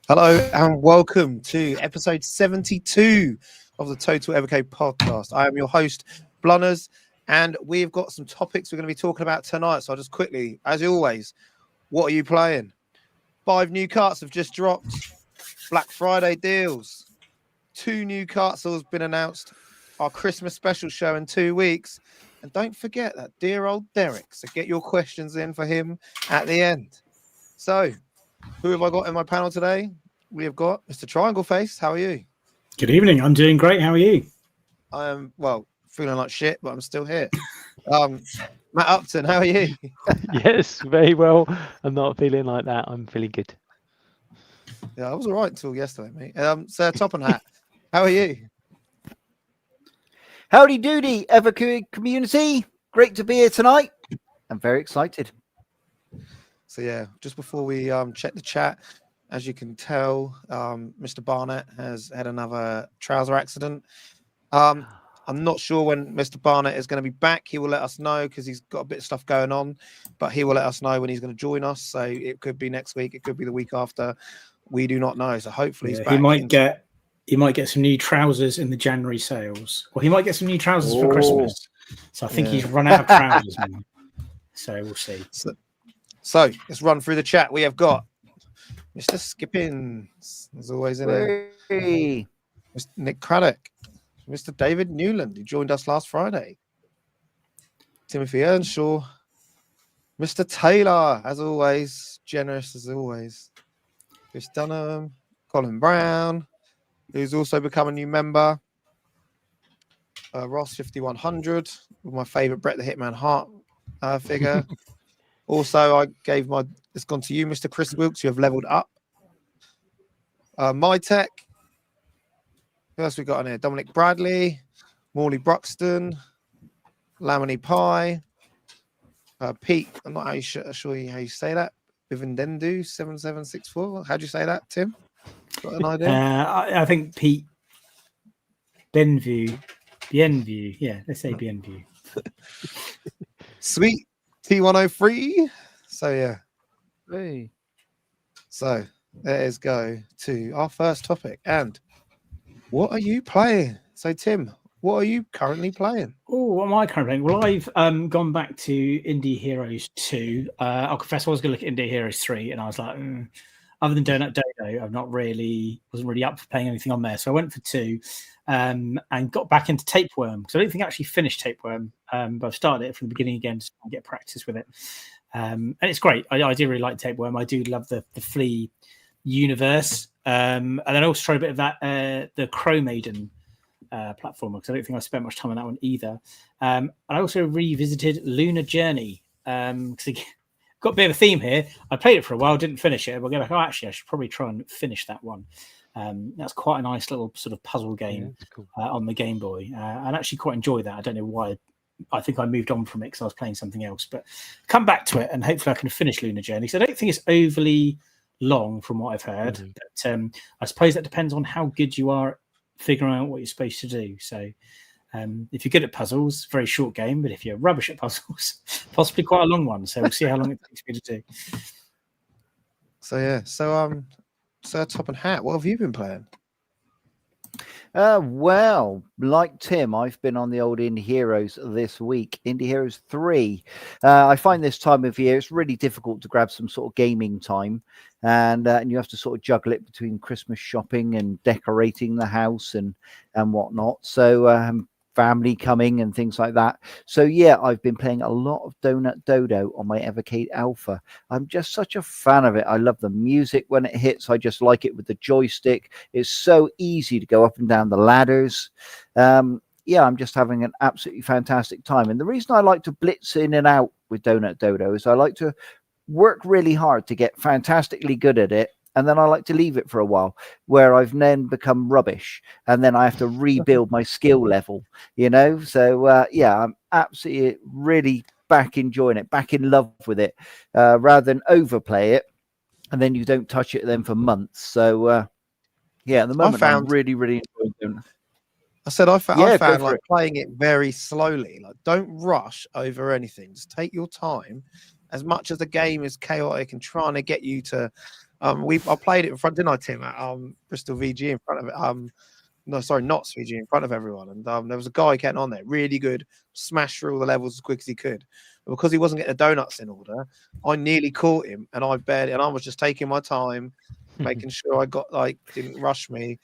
Hello and welcome to episode 72 of the Total Evercade podcast. I am your host, Blunners, and we've got some topics we're going to be talking about tonight. So I'll just quickly, as always, what are you playing? 5 new carts have just dropped. Black Friday deals. 2 new carts have been announced. Our Christmas special show in 2 weeks. And don't forget that dear old Derek. So get your questions in for him at the end. So, who have I got in my panel today? We have got Mr. Triangle Face. How are you? Good evening. I'm doing great. How are you? I am, well, feeling like shit, but I'm still here. Matt Upton, how are you? Yes, very well. I'm not feeling like that. I'm feeling good. Yeah, I was all right until yesterday, mate. Sir Top and Hat, how are you? Howdy doody, Evercade community. Great to be here tonight. I'm very excited. So, yeah, just before we check the chat, as you can tell, Mr. Barnett has had another trouser accident. I'm not sure when Mr. Barnett is going to be back. He will let us know because he's got a bit of stuff going on, but he will let us know when he's going to join us. So it could be next week. It could be the week after. We do not know. So hopefully he's back. He might get some new trousers in the January sales, or he might get some new trousers for Christmas. So I think he's run out of trousers now. So we'll see. So let's run through the chat. We have got Mr. Skippins, as always in here. Hey. Mr. Nick Craddock, Mr. David Newland, who joined us last Friday. Timothy Earnshaw, Mr. Taylor, as always, generous as always. Chris Dunham, Colin Brown, who's also become a new member. Ross 5100, with my favourite Brett the Hitman Hart figure. Also, I gave it's gone to you, Mr. Chris Wilkes, you have leveled up. My Tech. Who else we got on here? Dominic Bradley, Morley Bruxton, Lamini Pie, Pete. I'm not sure how you say that. Bivendendu 7764. How do you say that, Tim? Got an idea? I think Pete Bienview. Yeah, let's say Bienview. Sweet T103. So yeah. Hey. So let's go to our first topic. And what are you playing? So Tim, what are you currently playing? Oh, what am I currently playing? Well, I've gone back to Indie Heroes 2. I'll confess I was going to look at Indie Heroes 3, and I was like, other than Donut Dodo, wasn't really up for playing anything on there. So I went for 2 and got back into Tapeworm, because I don't think I actually finished Tapeworm, but I've started it from the beginning again to get practice with it. And it's great. I do really like Tapeworm. I do love the Flea universe. And then I also tried a bit of that, the Crow Maiden platformer, because I don't think I spent much time on that one either. And I also revisited Lunar Journey, because it got a bit of a theme here. I played it for a while, didn't finish it. But I should probably try and finish that one. That's quite a nice little sort of puzzle game cool. On the Game Boy, and actually quite enjoy that. I don't know why. I think I moved on from it because I was playing something else, but come back to it and hopefully I can finish Lunar Journey. So I don't think it's overly long from what I've heard, but I suppose that depends on how good you are at figuring out what you're supposed to do. So if you're good at puzzles, very short game, but if you're rubbish at puzzles, possibly quite a long one. So we'll see how long it takes me to do. So yeah, Sir Top and Hat, what have you been playing? Well, like Tim, I've been on the old Indie Heroes this week. Indie Heroes 3. I find this time of year it's really difficult to grab some sort of gaming time, and you have to sort of juggle it between Christmas shopping and decorating the house and whatnot. So family coming and things like that. So yeah, I've been playing a lot of Donut Dodo on my Evercade Alpha. I'm just such a fan of it. I love the music when it hits. I just like it with the joystick. It's so easy to go up and down the ladders. Yeah, I'm just having an absolutely fantastic time. And the reason I like to blitz in and out with Donut Dodo is I like to work really hard to get fantastically good at it. And then I like to leave it for a while, where I've then become rubbish, and then I have to rebuild my skill level, So yeah, I'm absolutely really back enjoying it, back in love with it, rather than overplay it, and then you don't touch it then for months. So yeah, at the moment I'm really enjoying it. I said I Yeah, go found for like it. playing it very slowly. Like, don't rush over anything. Just take your time. As much as the game is chaotic and trying to get you to, I played it in front, didn't I, Tim? At Bristol VG in front of it. No, sorry, not VG in front of everyone. And there was a guy getting on there, really good, smashed through all the levels as quick as he could. But because he wasn't getting the donuts in order, I nearly caught him, and I was just taking my time, making sure I got didn't rush me.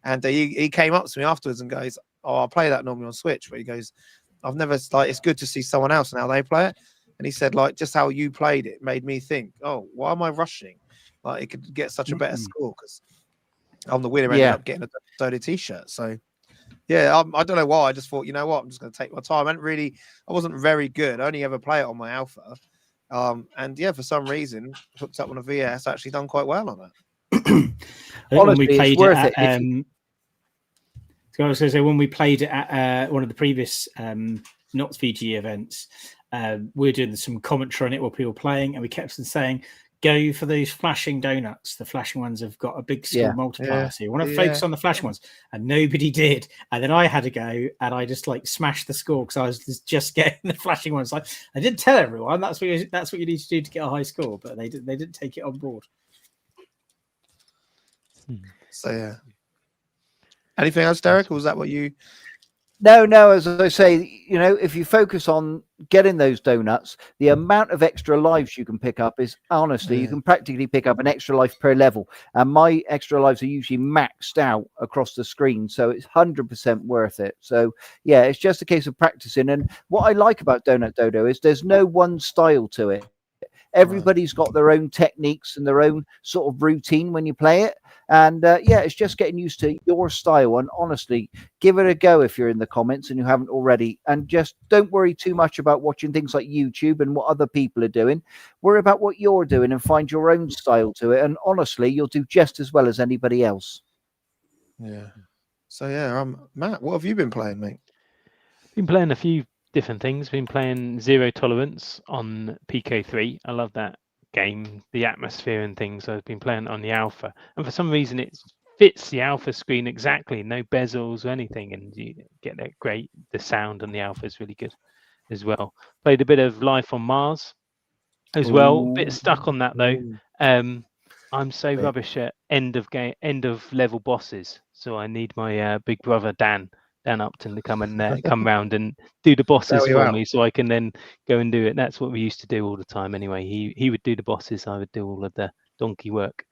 And he came up to me afterwards and goes, "Oh, I play that normally on Switch." But he goes, "I've never it's good to see someone else and how they play it." And he said, just how you played it made me think, "Oh, why am I rushing? Like, it could get such a better score because I'm the winner." Ended up getting a Dota t-shirt. So yeah, I don't know why. I just thought, you know what, I'm just going to take my time. I wasn't very good. I only ever play it on my alpha. And yeah, for some reason, hooked up on a VS, actually done quite well on it. I think Honestly, when we played it's worth it it. at, so I was going to say, when we played it at one of the previous not VG events, we were doing some commentary on it while people were playing, and we kept on saying, go for those flashing donuts. The flashing ones have got a big score multiplier. So you want to focus on the flashing ones. And nobody did. And then I had to go, and I just smashed the score because I was just getting the flashing ones. I didn't tell everyone that's what you need to do to get a high score, but they didn't take it on board. So yeah. Anything else, Derek? Or was that what you? No, as I say, if you focus on getting those donuts, the amount of extra lives you can pick up is honestly, you can practically pick up an extra life per level. And my extra lives are usually maxed out across the screen. So it's 100% worth it. So yeah, it's just a case of practicing. And what I like about Donut Dodo is there's no one style to it. Everybody's got their own techniques and their own sort of routine when you play it. And it's just getting used to your style. And honestly, give it a go if you're in the comments and you haven't already. And just don't worry too much about watching things like YouTube and what other people are doing. Worry about what you're doing and find your own style to it. And honestly, you'll do just as well as anybody else. Yeah. So yeah, Matt, what have you been playing, mate? Been playing a few different things. Been playing Zero Tolerance on PK3. I love that game, the atmosphere and things. I've been playing on the alpha, and for some reason it fits the alpha screen exactly, no bezels or anything, and you get that great, the sound on the alpha is really good as well. Played a bit of Life on Mars as well. Bit stuck on that though. I'm so rubbish at end of level bosses, so I need my big brother Dan Upton to come round and do the bosses for me, so I can then go and do it. That's what we used to do all the time anyway. He would do the bosses, I would do all of the donkey work.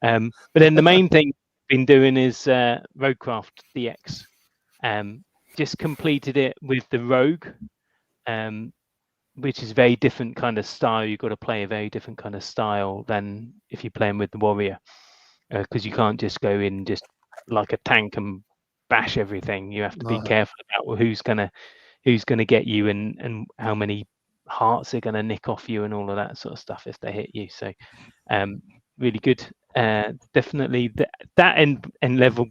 But then the main thing I've been doing is Roguecraft DX. Just completed it with the Rogue, which is a very different kind of style. You've got to play a very different kind of style than if you're playing with the Warrior, because you can't just go in just like a tank and bash everything. You have to be careful about who's gonna get you and how many hearts are gonna nick off you and all of that sort of stuff if they hit you. So really good. Definitely that end level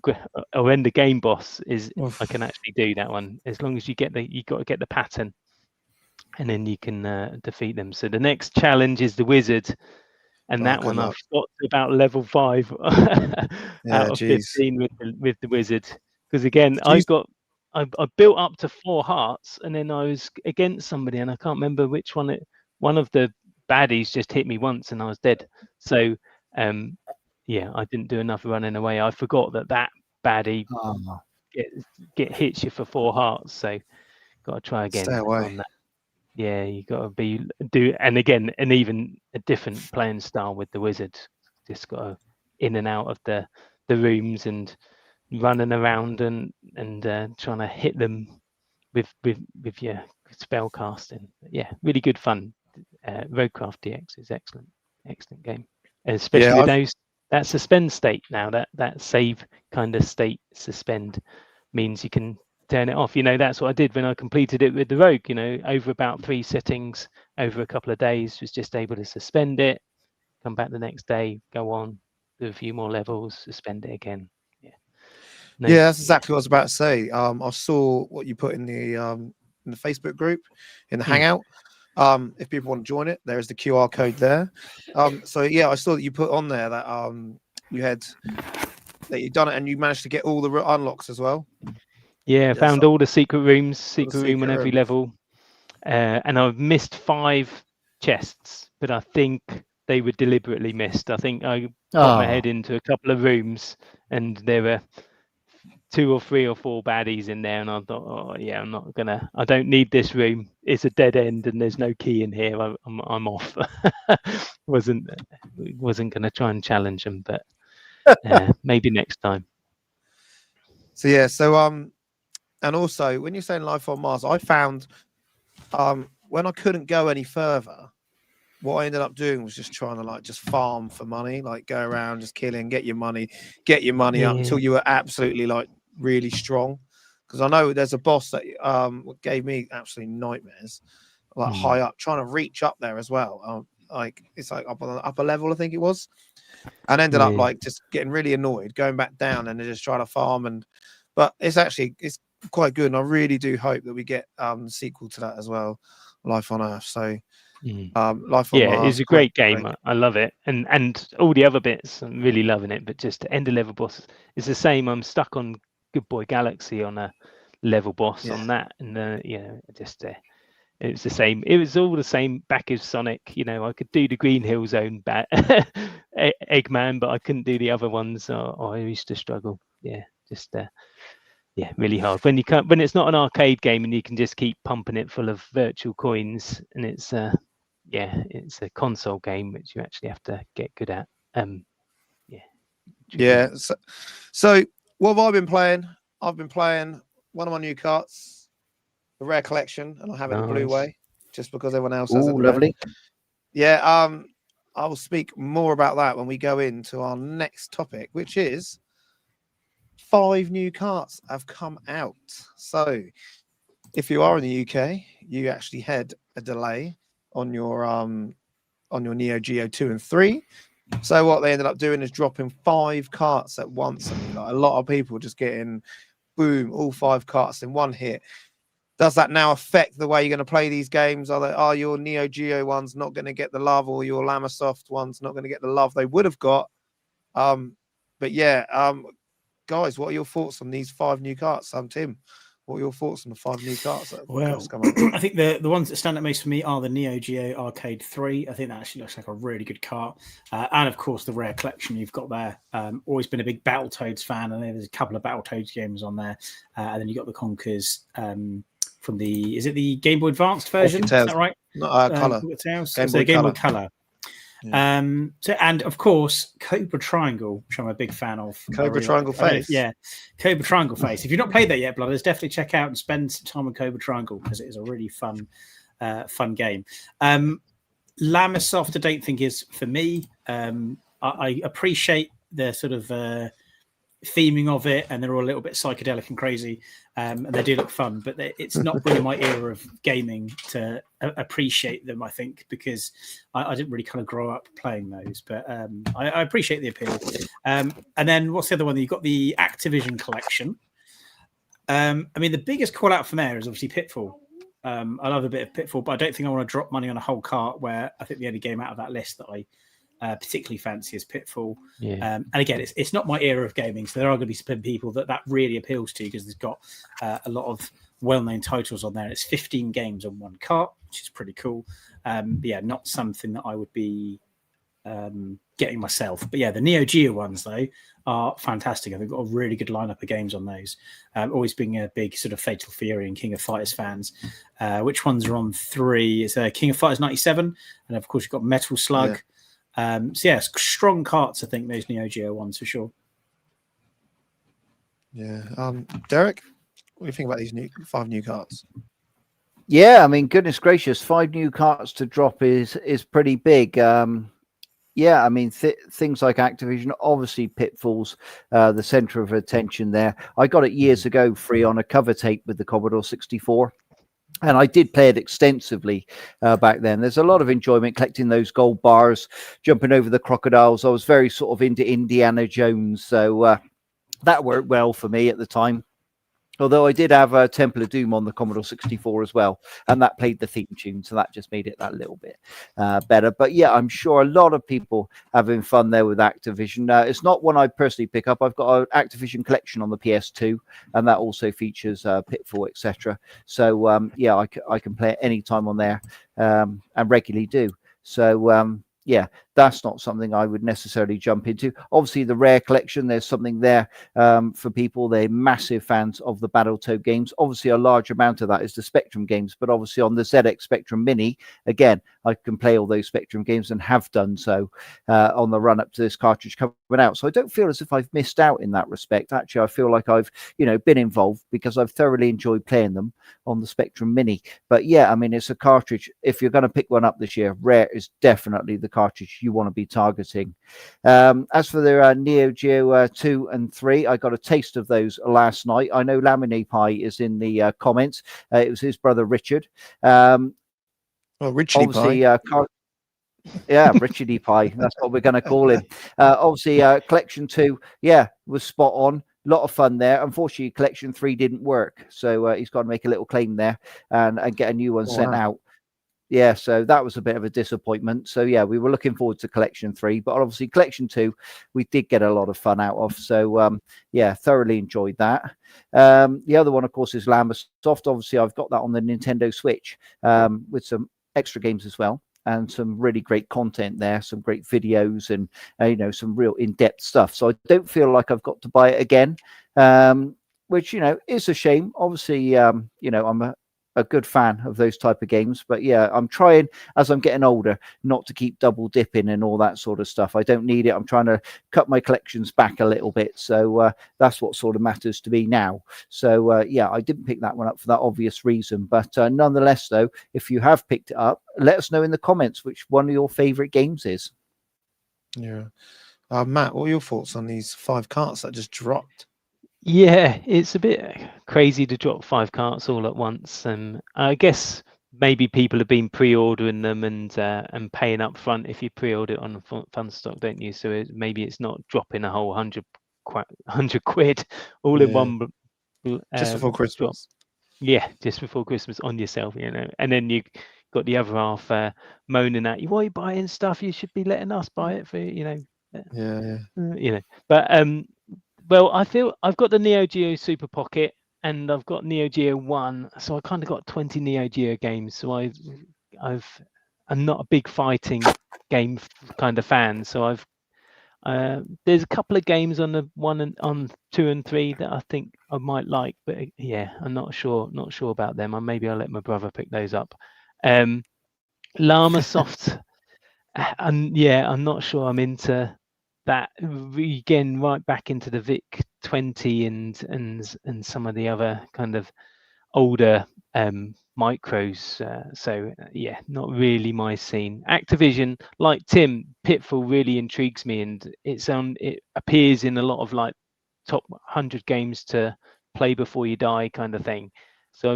or end the game boss is I can actually do that one as long as you got to get the pattern, and then you can defeat them. So the next challenge is the wizard. And that one I've got to about level 5 out of 15 with the wizard. Because again, I built up to 4 hearts, and then I was against somebody, and I can't remember which one. One of the baddies just hit me once, and I was dead. So I didn't do enough running away. I forgot that baddie hits you for 4 hearts. So got to try again on that. Yeah, you got to and even a different playing style with the wizard. Just got to in and out of the rooms and running around and trying to hit them with your spell casting. Yeah, really good fun. Roguecraft DX is excellent game, especially with that suspend state now. That save kind of state suspend means you can turn it off. That's what I did when I completed it with the Rogue. Over about 3 settings over a couple of days, was just able to suspend it, come back the next day, go on, do a few more levels, suspend it again. That's exactly what I was about to say. I saw what you put in the Facebook group, in the Hangout. If people want to join it, there is the QR code there. So yeah, I saw that you put on there that you'd done it and you managed to get all the unlocks as well. Yeah, found all the secret rooms, secret room secret on every rooms. level. And I've missed 5 chests, but I think they were deliberately missed. I think I popped my head into a couple of rooms and there were 2 or 3 or 4 baddies in there, and I thought, oh yeah, I don't need this room. It's a dead end and there's no key in here. I'm off. wasn't gonna try and challenge them, but maybe next time. So yeah, and also when you're saying Life on Mars, I found when I couldn't go any further, what I ended up doing was just trying to just farm for money, like go around just killing, get your money up until you were absolutely really strong. Because I know there's a boss that gave me absolutely nightmares, high up, trying to reach up there as well. It's up on the upper level, I think it was, and ended up just getting really annoyed, going back down and just trying to farm. But it's quite good, and I really do hope that we get sequel to that as well, Life on Earth. So Life on Mars, it's a great game. I love it, and all the other bits, I'm really loving it. But just the end of level boss is the same. I'm stuck on Good Boy Galaxy on a level boss on that, and it was the same. It was all the same back as Sonic. I could do the Green Hill Zone Eggman, but I couldn't do the other ones. I used to struggle. Really hard when it's not an arcade game and you can just keep pumping it full of virtual coins, and it's a console game which you actually have to get good at. So what have I been playing? I've been playing one of my new carts, the Rare Collection, and I have it the blue way just because everyone else has it. Lovely. I will speak more about that when we go into our next topic, which is 5 new carts have come out. So if you are in the UK, you actually had a delay on your Neo Geo 2 and 3. So what they ended up doing is dropping 5 carts at once. And a lot of people just getting boom, all 5 carts in one hit. Does that now affect the way you're going to play these games? Are your Neo Geo ones not going to get the love, or your Lamasoft ones not going to get the love they would have got? Guys, what are your thoughts on these 5 new carts? Tim, what are your thoughts on the 5 new carts? I think the ones that stand out most for me are the Neo Geo Arcade 3. I think that actually looks like a really good cart. And of course, the Rare Collection you've got there. Always been a big Battletoads fan, and there's a couple of Battletoads games on there. And then you've got the Conkers from is it the Game Boy Advanced version? Is that right? Color. Game Boy Color. Yeah. And of course, Cobra Triangle, which I'm a big fan of. Cobra Triangle Face. Cobra Triangle Face. If you've not played that yet, Blooders, definitely check out and spend some time on Cobra Triangle because it is a really fun game. Lamasoft, I don't think is for me. I appreciate the sort of theming of it, and they're all a little bit psychedelic and crazy, and they do look fun, but it's not really my era of gaming to appreciate them, I think, because I didn't really kind of grow up playing those, but I appreciate the appeal. And then what's the other one? You've got the Activision collection. The biggest call out from there is obviously Pitfall. I love a bit of Pitfall, but I don't think I want to drop money on a whole cart, where I think the only game out of that list that I particularly fancy is Pitfall. And again, it's not my era of gaming, so there are going to be some people that really appeals to, because there's got a lot of well-known titles on there. It's 15 games on one cart, which is pretty cool. Not something that I would be getting myself. But the Neo Geo ones, though, are fantastic. They've got a really good lineup of games on those. Always being a big sort of Fatal Fury and King of Fighters fans. Which ones are on 3? It's King of Fighters 97, and of course you've got Metal Slug. Strong carts, I think, those Neo Geo ones for sure. Derek, what do you think about these 5 new carts? Goodness gracious, 5 new carts to drop is pretty big. Things like Activision, obviously Pitfall's the center of attention there. I got it years ago free on a cover tape with the Commodore 64. And I did play it extensively back then. There's a lot of enjoyment collecting those gold bars, jumping over the crocodiles. I was very sort of into Indiana Jones, so that worked well for me at the time. Although I did have Temple of Doom on the Commodore 64 as well, and that played the theme tune, so that just made it that little bit better. But yeah, I'm sure a lot of people having fun there with Activision. It's not one I personally pick up. I've got an Activision collection on the PS2, and that also features Pitfall, etc. So yeah, I can play it anytime on there, and regularly do. So yeah, that's not something I would necessarily jump into. Obviously, the Rare collection, there's something there for people. They're massive fans of the Battletoad games. Obviously, a large amount of that is the Spectrum games, but obviously on the ZX Spectrum Mini, again, I can play all those Spectrum games and have done so on the run up to this cartridge coming out. So I don't feel as if I've missed out in that respect. Actually, I feel like I've, been involved because I've thoroughly enjoyed playing them on the Spectrum Mini. But yeah, I mean, it's a cartridge. If you're going to pick one up this year, Rare is definitely the cartridge you want to be targeting. As for the Neo Geo 2 and 3, I got a taste of those last night. I know Lamine Pie is in the comments. It was his brother Richard. Richie obviously, Pie. Yeah, Richard E. Pie. That's what we're going to call him. Obviously, Collection 2, yeah, was spot on. A lot of fun there. Unfortunately, Collection 3 didn't work. So he's got to make a little claim there and get a new one sent out. Yeah, so that was a bit of a disappointment. So yeah, we were looking forward to Collection 3, but obviously Collection 2, we did get a lot of fun out of. So yeah, thoroughly enjoyed that. The other one, of course, is Lambersoft. Obviously, I've got that on the Nintendo Switch with some extra games as well, and some really great content there, some great videos and some real in-depth stuff. So I don't feel like I've got to buy it again, which is a shame. Obviously, I'm a good fan of those type of games, but yeah, I'm trying as I'm getting older not to keep double dipping and all that sort of stuff. I don't need it. I'm trying to cut my collections back a little bit, so that's what sort of matters to me now. So yeah, I didn't pick that one up for that obvious reason, but nonetheless, though, if you have picked it up, let us know in the comments which one of your favorite games is. Yeah. Matt, what are your thoughts on these 5 carts that just dropped? Yeah, it's a bit crazy to drop 5 carts all at once, and I guess maybe people have been pre-ordering them and paying up front if you pre-order it on Funstock, don't you? So maybe it's not dropping a whole 100 quid all in one just before Christmas. Drop. Yeah, just before Christmas on yourself, and then you got the other half moaning at you, why are you buying stuff? You should be letting us buy it for But well, I feel I've got the Neo Geo Super Pocket and I've got Neo Geo 1, so I kind of got 20 Neo Geo games. So I'm not a big fighting game kind of fan. So there's a couple of games on the 1 and on 2 and 3 that I think I might like, but yeah, I'm not sure about them. Maybe I'll let my brother pick those up. Llamasoft, and yeah, I'm not sure I'm into that again, right back into the Vic 20 and some of the other kind of older micros. So yeah, not really my scene. Activision, like Tim, Pitfall really intrigues me, and it appears in a lot of like top 100 games to play before you die kind of thing. So I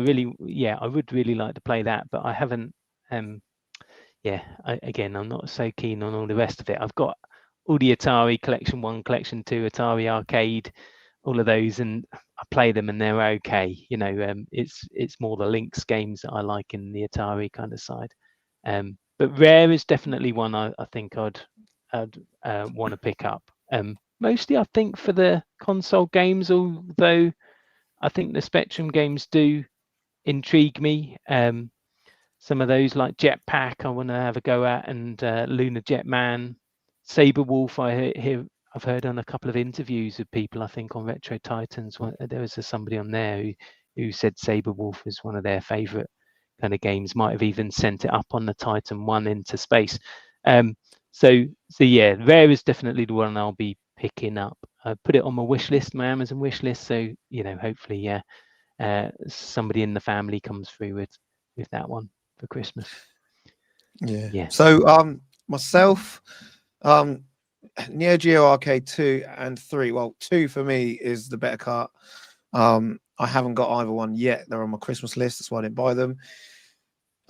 would really like to play that, but I haven't. Again, I'm not so keen on all the rest of it. I've got all the Atari Collection 1, Collection 2, Atari Arcade, all of those, and I play them and they're okay. It's more the Lynx games that I like in the Atari kind of side. But Rare is definitely one I think I'd want to pick up. Mostly, I think, for the console games, although I think the Spectrum games do intrigue me. Some of those like Jetpack I want to have a go at, and Lunar Jetman, Saber Wolf. I've heard on a couple of interviews of people, I think on Retro Titans, there was somebody on there who said Saber Wolf was one of their favorite kind of games, might have even sent it up on the Titan 1 into space. So yeah, Rare is definitely the one I'll be picking up. I put it on my wish list, my Amazon wish list, so hopefully somebody in the family comes through with that one for Christmas. Yeah. So myself, Neo Geo Arcade 2 and 3. Well, 2 for me is the better cart. I haven't got either one yet. They're on my Christmas list. That's why I didn't buy them.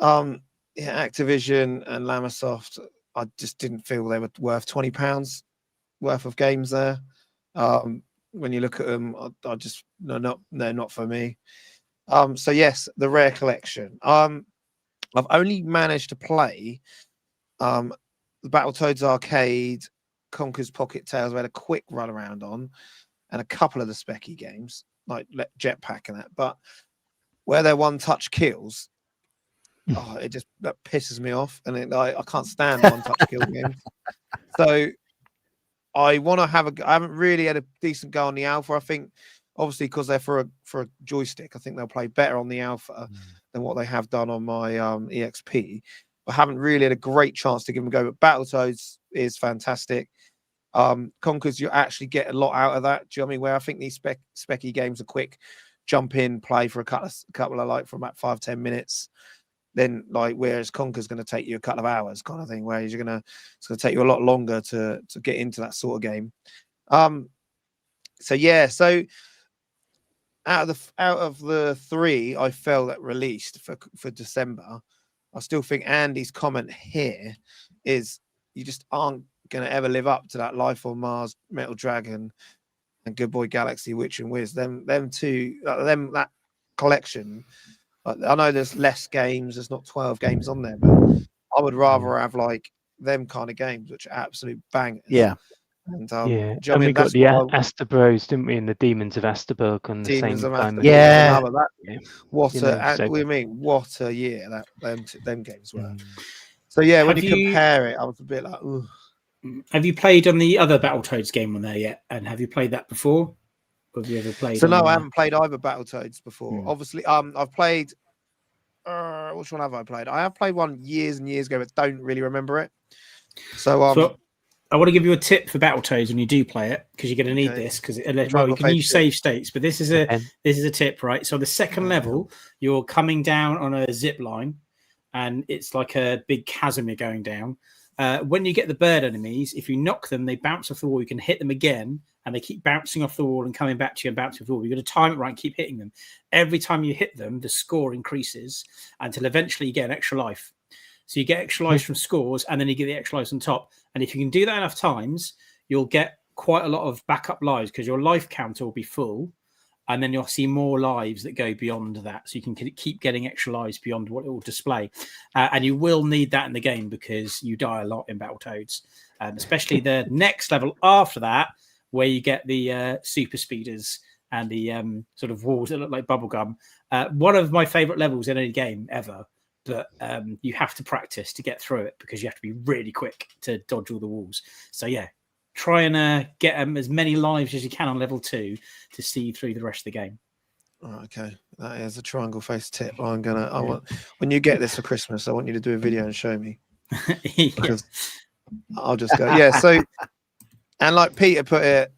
Activision and Llamasoft, I just didn't feel they were worth £20 worth of games there. when you look at them, I just they're not for me. So yes, the rare collection. I've only managed to play the Battletoads Arcade, Conker's Pocket Tales. I had a quick run around on, and a couple of the Specky games like Jetpack and that. But where they're one-touch kills, that pisses me off, and I can't stand one-touch kill games. So I want to have I haven't really had a decent go on the alpha. I think obviously because they're for a joystick, I think they'll play better on the alpha than what they have done on my EXP. I haven't really had a great chance to give them a go, but Battletoads is fantastic. Conkers, you actually get a lot out of that. Do you know what I mean? Where I think these specky games are quick, jump in, play for a couple of like for about 5-10 minutes. Then like whereas Conker's going to take you a couple of hours kind of thing, whereas it's going to take you a lot longer to get into that sort of game. So out of the 3 I felt that released for December, I still think Andy's comment here is you just aren't going to ever live up to that Life on Mars, Metal Dragon, and Good Boy Galaxy, Witch and Wiz. Them two, that collection. I know there's less games. There's not 12 games on there, but I would rather have like them kind of games, which are absolute bangers. Yeah. And and we got the Asterbros, didn't we? And the Demons of Asterberg on the Demons same of time. Yeah. What a year that them games were. So yeah, when you compare it, I was a bit like, ooh. Have you played on the other Battletoads game on there yet? And have you played that before? Have you ever played? So no, I haven't played either Battletoads before. Obviously, I've played. Which one have I played? I have played one years and years ago, but don't really remember it. So I want to give you a tip for Battletoads when you do play it, because you're going to need this. Because you can use save states, but this is a tip, right? So the second level, you're coming down on a zip line, and it's like a big chasm you're going down. When you get the bird enemies, if you knock them, they bounce off the wall. You can hit them again, and they keep bouncing off the wall and coming back to you and bouncing off the wall. You've got to time it right and keep hitting them. Every time you hit them, the score increases until eventually you get an extra life. So you get extra lives from scores, and then you get the extra lives on top. And if you can do that enough times, you'll get quite a lot of backup lives because your life counter will be full. And then you'll see more lives that go beyond that. So you can keep getting extra lives beyond what it will display. And you will need that in the game because you die a lot in Battletoads. Especially the next level after that, where you get the super speeders and the sort of walls that look like bubblegum. One of my favourite levels in any game ever. But you have to practice to get through it because you have to be really quick to dodge all the walls. So yeah. Try and get as many lives as you can on level 2 to see through the rest of the game. Okay, that is a triangle face tip. I want when you get this for Christmas, I want you to do a video and show me. Because I'll just go. Yeah. So, and like Peter put it,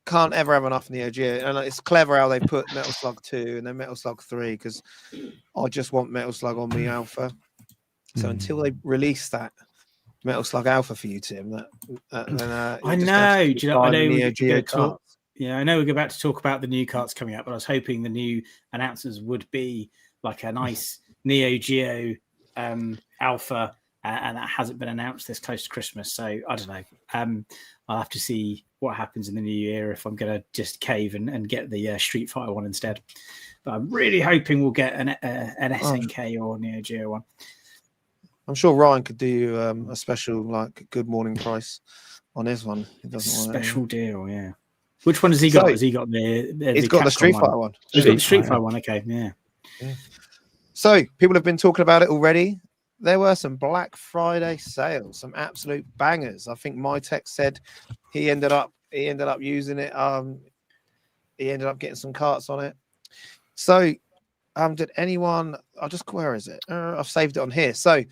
can't ever have enough Neo Geo, and it's clever how they put Metal Slug 2 and then Metal Slug 3 because I just want Metal Slug on the alpha. So until they release that Metal Slug Alpha for you, Tim. I know. Do you know? I know we're going to talk. Yeah, I know we're about to talk about the new carts coming out, but I was hoping the new announcements would be like a nice Neo Geo Alpha, and that hasn't been announced this close to Christmas. So I don't know. I'll have to see what happens in the new year if I'm going to just cave and get the Street Fighter one instead. But I'm really hoping we'll get an SNK or Neo Geo one. I'm sure Ryan could do a special like good morning price on his one. He doesn't special deal, yeah. Which one has he got? Has he got he's got the Street Fighter one. He's got the Street Fighter one. Okay, yeah. So people have been talking about it already. There were some Black Friday sales, some absolute bangers. I think MyTech said he ended up using it. He ended up getting some carts on it. So did anyone? Where is it? I've saved it on here. So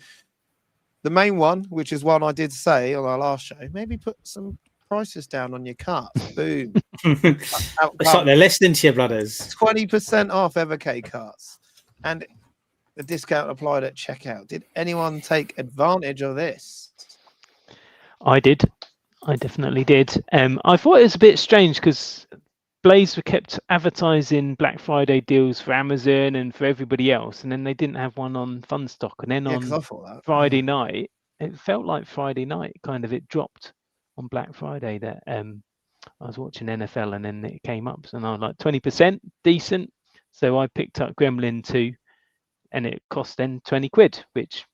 the main one, which is one I did say on our last show, maybe put some prices down on your carts. Boom. It's like they're listening to you, brothers. 20% off Evercade carts. And the discount applied at checkout. Did anyone take advantage of this? I did. I definitely did. I thought it was a bit strange because Blaze were kept advertising Black Friday deals for Amazon and for everybody else, and then they didn't have one on Funstock. And then on Friday night, it felt like Friday night kind of it dropped on Black Friday that I was watching NFL and then it came up, and I was like 20% decent. So I picked up Gremlin 2, and it cost then 20 quid, which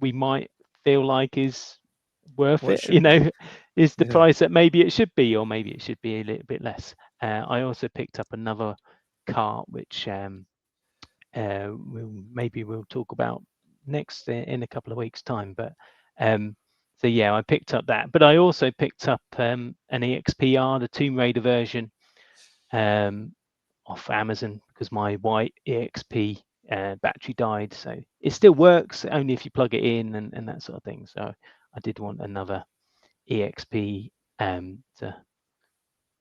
we might feel like is worth Well, it it. should be. Is the Yeah. price that maybe it should be, or maybe it should be a little bit less. I also picked up another cart, which we'll talk about next in a couple of weeks' time. But so yeah, I picked up that, but I also picked up an EXPR, the Tomb Raider version, off Amazon, because my white EXP battery died. So it still works only if you plug it in and that sort of thing. So I did want another EXP to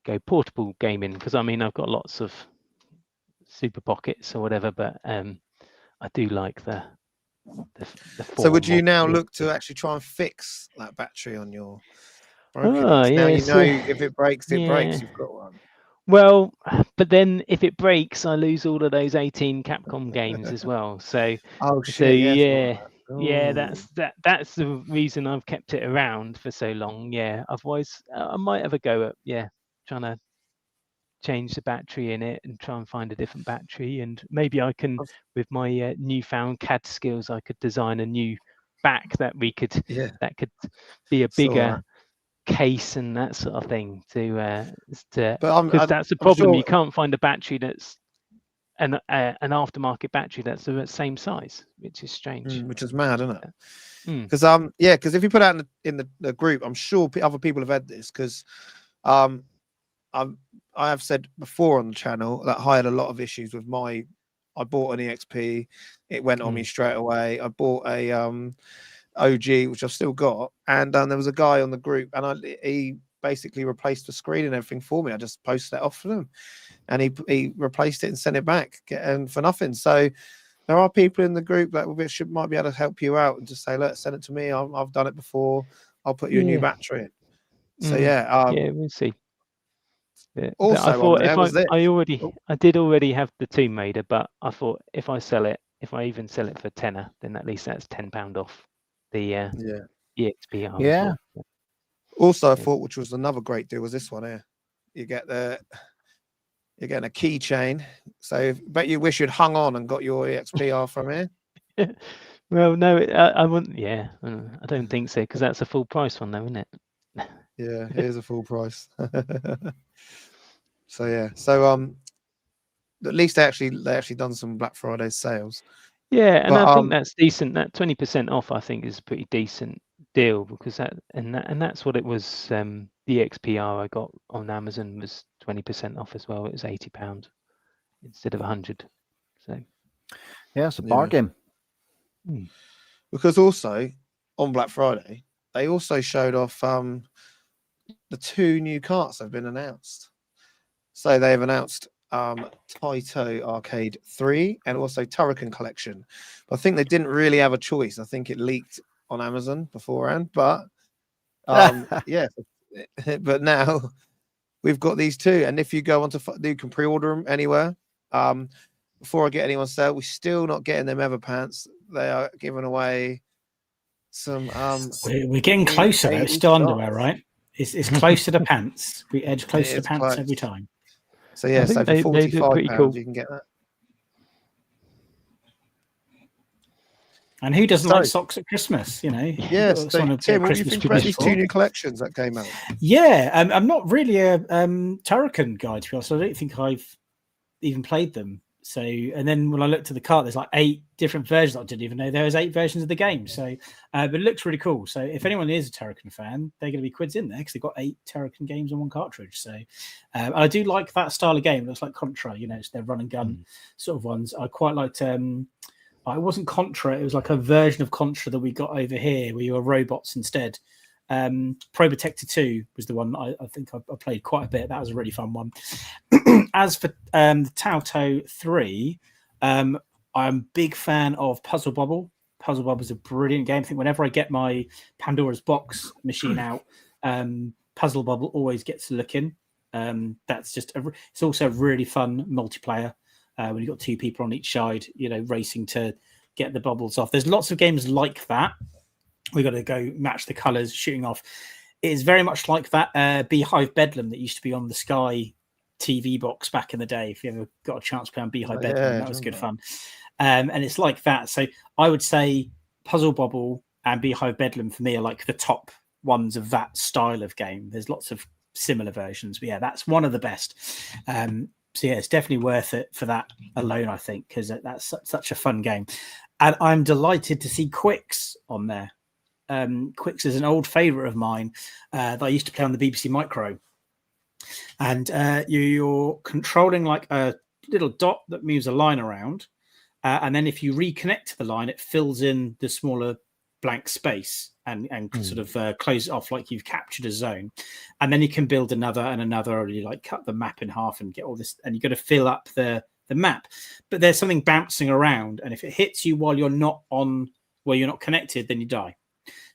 go portable gaming, because I mean I've got lots of super pockets or whatever, but I do like the So would you form now of look to EXP. actually try and fix that battery on your broken Oh X? Now you yes, know if it breaks, it breaks. yeah. You've got one. Well, but then if it breaks, I lose all of those 18 Capcom games as well. So Oh shit! Yeah, I forgot yeah, that. that's the reason I've kept it around for so long. Yeah, otherwise I might have a go at trying to change the battery in it and try and find a different battery, and maybe I can, with my newfound CAD skills, I could design a new back that could be a bigger case and that sort of thing to But because that's the I'm problem. sure, You can't find a battery that's an aftermarket battery that's the same size, which is strange. which is mad, isn't it? Mm. Because if you put out in the group, I'm sure other people have had this, because I have said before on the channel that I had a lot of issues with I bought an EXP, it went on me straight away. I bought a OG, which I've still got, and there was a guy on the group, and he basically replaced the screen and everything for me. I just posted it off for him, and he replaced it and sent it back and for nothing. So there are people in the group that might be able to help you out and just say, look, send it to me. I've done it before. I'll put you a new battery in. So yeah, we'll see. But also I thought on there was this. I did already have the Tomb Raider, but I thought if I even sell it for tenner, then at least that's £10 off the EXPR. Yeah. As well. Also, I thought, which was another great deal, was this one here. You're getting a keychain. So bet you wish you'd hung on and got your EXPR from here. Well, no, I wouldn't. Yeah, I don't think so, because that's a full price one, though, isn't it? Yeah, here's a full price. So yeah, so at least they actually done some Black Friday sales. Yeah, and But, I think that's decent. That 20% off, I think, is a pretty decent deal, because that's what it was. The XPR I got on Amazon was 20% off as well. It was £80 instead of 100. So yeah, it's a bargain. Because also on Black Friday they also showed off the 2 new carts have been announced. So they've announced Taito Arcade 3 and also Turrican Collection. But I think they didn't really have a choice. I think it leaked on Amazon beforehand, but yeah. But now we've got these 2, and if you go on to you can pre-order them anywhere. Before I get anyone sale, we're still not getting them Everpants. They are giving away some. We're getting closer. Though. It's still underwear, right? It's close to the pants. We edge close to the pants close. Every time. So yeah, so for £45, cool. you can get that. And who doesn't like socks at Christmas? You know. Yes. So, Tim, what do you think about these 2 new collections that came out? Yeah, I'm not really a Turrican guy, to be honest. I don't think I've even played them. So, and then when I looked at the cart, there's like 8 different versions. I didn't even know there was 8 versions of the game. So, but it looks really cool. So, if anyone is a Turrican fan, they're going to be quids in there because they've got 8 Turrican games on one cartridge. So, I do like that style of game. It looks like Contra. You know, it's their run and gun sort of ones. I quite liked. It wasn't Contra. It was like a version of Contra that we got over here, where you were robots instead. Pro Protector 2 was the one I think I played quite a bit. That was a really fun one. As for the Taito 3, I'm a big fan of Puzzle Bobble. Puzzle Bobble is a brilliant game. I think whenever I get my Pandora's Box machine out, Puzzle Bobble always gets a look in. That's just it's also a really fun multiplayer when you've got 2 people on each side, you know, racing to get the bubbles off. There's lots of games like that. We got to go match the colors, shooting off. is very much like that Beehive Bedlam that used to be on the Sky TV box back in the day. If you ever got a chance to play on Beehive Bedlam, that was good fun. And it's like that. So I would say Puzzle Bobble and Beehive Bedlam for me are like the top ones of that style of game. There's lots of similar versions, but yeah, that's one of the best. So yeah, it's definitely worth it for that alone, I think, because that's such a fun game. And I'm delighted to see Quicks on there. Quicks is an old favorite of mine that I used to play on the BBC Micro. And you're controlling like a little dot that moves a line around. And then if you reconnect to the line, it fills in the smaller blank space and sort of close it off like you've captured a zone. And then you can build another and another, or you like cut the map in half and get all this, and you've got to fill up the map. But there's something bouncing around, and if it hits you while you're not on, where you're not connected, then you die.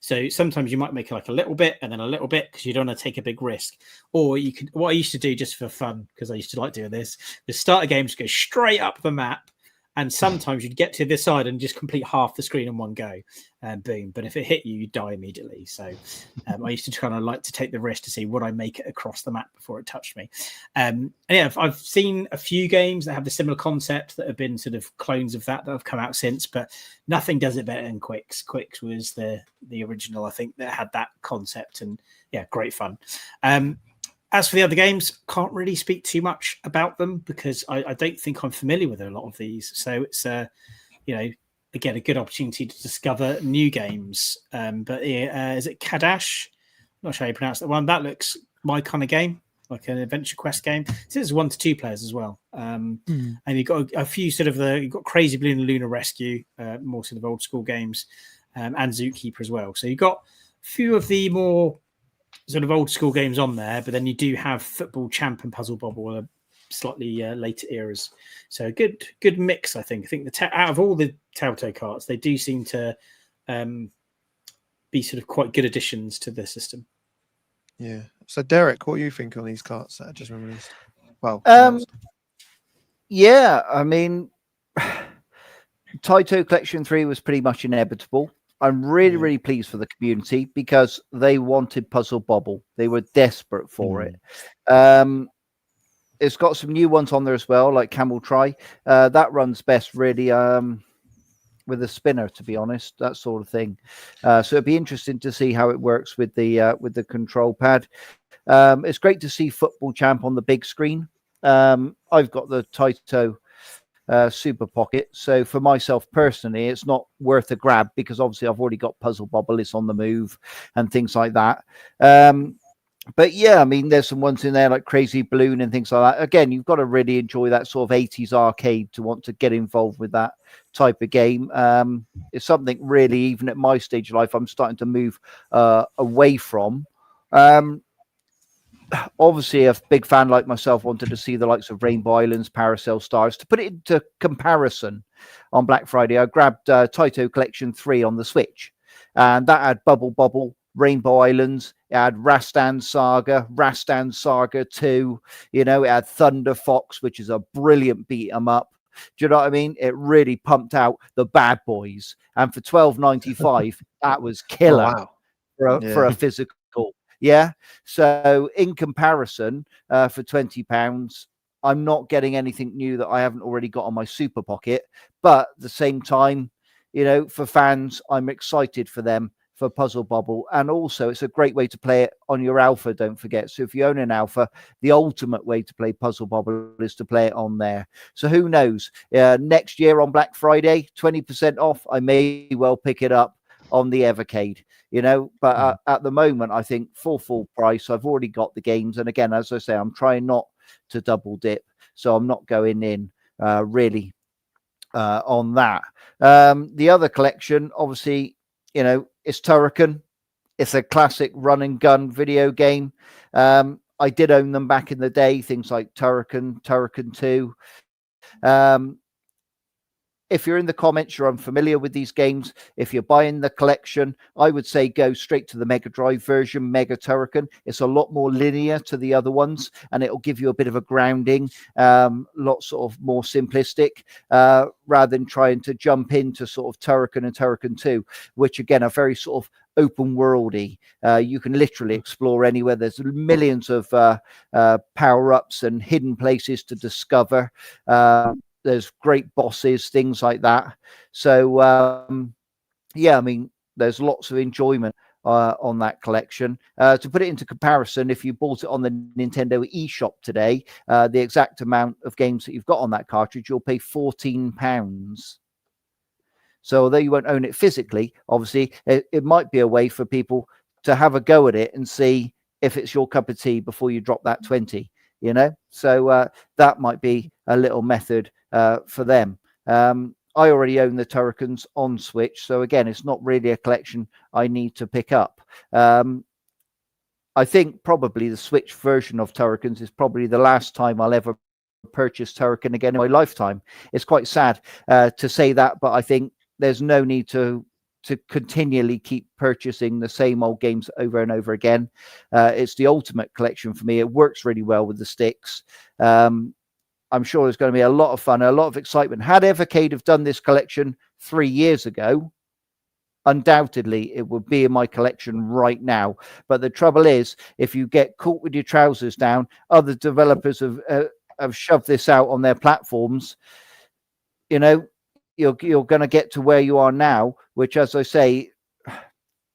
So sometimes you might make like a little bit and then a little bit because you don't want to take a big risk. Or you could, what I used to do just for fun, because I used to like doing this, was start a game, just go straight up the map. And sometimes you'd get to this side and just complete half the screen in one go, and boom. But if it hit you, you'd die immediately. So I used to kind of like to take the risk to see would I make it across the map before it touched me. And yeah, I've seen a few games that have the similar concept that have been sort of clones of that have come out since, but nothing does it better than Quicks. Quicks was the original, I think, that had that concept, and yeah, great fun. As for the other games, can't really speak too much about them because I don't think I'm familiar with a lot of these. So it's, again, a good opportunity to discover new games. But is it Kadash? I'm not sure how you pronounce that one. That looks my kind of game, like an adventure quest game. This is 1 to 2 players as well. And you've got a few sort of you've got Crazy Balloon and Lunar Rescue, more sort of old school games, and Zookeeper as well. So you've got a few of the more sort of old school games on there, but then you do have Football Champ and Puzzle Bobble, slightly later eras. So good mix, I think. I think out of all the Taito carts, they do seem to be sort of quite good additions to the system. Yeah. So Derek, what do you think on these carts that I just released? Well, yeah, I mean, Taito Collection 3 was pretty much inevitable. I'm really pleased for the community because they wanted Puzzle Bobble. They were desperate for it. It's got some new ones on there as well, like Camel Try. That runs best really with a spinner, to be honest, that sort of thing. So it'd be interesting to see how it works with the control pad. It's great to see Football Champ on the big screen. I've got the Taito Super Pocket, so for myself personally it's not worth a grab because obviously I've already got Puzzle Bobble, it's on the move and things like that. But yeah, I mean, there's some ones in there like Crazy Balloon and things like that. Again, you've got to really enjoy that sort of 80s arcade to want to get involved with that type of game. It's something really, even at my stage of life, I'm starting to move away from. Obviously, a big fan like myself wanted to see the likes of Rainbow Islands, Paracel Stars. To put it into comparison, on Black Friday, I grabbed Taito Collection 3 on the Switch, and that had Bubble Bobble, Rainbow Islands, it had Rastan Saga 2, it had Thunder Fox, which is a brilliant beat 'em up. Do you know what I mean? It really pumped out the bad boys, and for $12.95, that was killer for a physical. Yeah. So in comparison, for £20, I'm not getting anything new that I haven't already got on my Super Pocket. But at the same time, for fans, I'm excited for them for Puzzle Bobble. And also it's a great way to play it on your Alpha, don't forget. So if you own an Alpha, the ultimate way to play Puzzle Bobble is to play it on there. So who knows? Next year on Black Friday, 20% off, I may well pick it up on the Evercade. But at the moment, I think for full price, I've already got the games. And again, as I say, I'm trying not to double dip. So I'm not going in really on that. The other collection, obviously, it's Turrican. It's a classic run and gun video game. I did own them back in the day, things like Turrican 2. if you're in the comments, you're unfamiliar with these games. If you're buying the collection, I would say go straight to the Mega Drive version, Mega Turrican. It's a lot more linear to the other ones, and it'll give you a bit of a grounding, lot sort of more simplistic, rather than trying to jump into sort of Turrican and Turrican 2, which again are very sort of open worldy. You can literally explore anywhere. There's millions of power-ups and hidden places to discover. There's great bosses, things like that. So yeah, I mean, there's lots of enjoyment on that collection. To put it into comparison, if you bought it on the Nintendo eShop today, the exact amount of games that you've got on that cartridge, you'll pay £14. So although you won't own it physically, obviously, it might be a way for people to have a go at it and see if it's your cup of tea before you drop that 20, you know? So that might be a little method for them. I already own the Turricans on Switch. So again, it's not really a collection I need to pick up. I think probably the Switch version of Turricans is probably the last time I'll ever purchase Turrican again in my lifetime. It's quite sad to say that, but I think there's no need to continually keep purchasing the same old games over and over again. It's the ultimate collection for me. It works really well with the sticks. I'm sure there's going to be a lot of fun, a lot of excitement. Had Evercade have done this collection 3 years ago, undoubtedly it would be in my collection right now. But the trouble is, if you get caught with your trousers down, other developers have shoved this out on their platforms, you know, you're going to get to where you are now, which, as I say,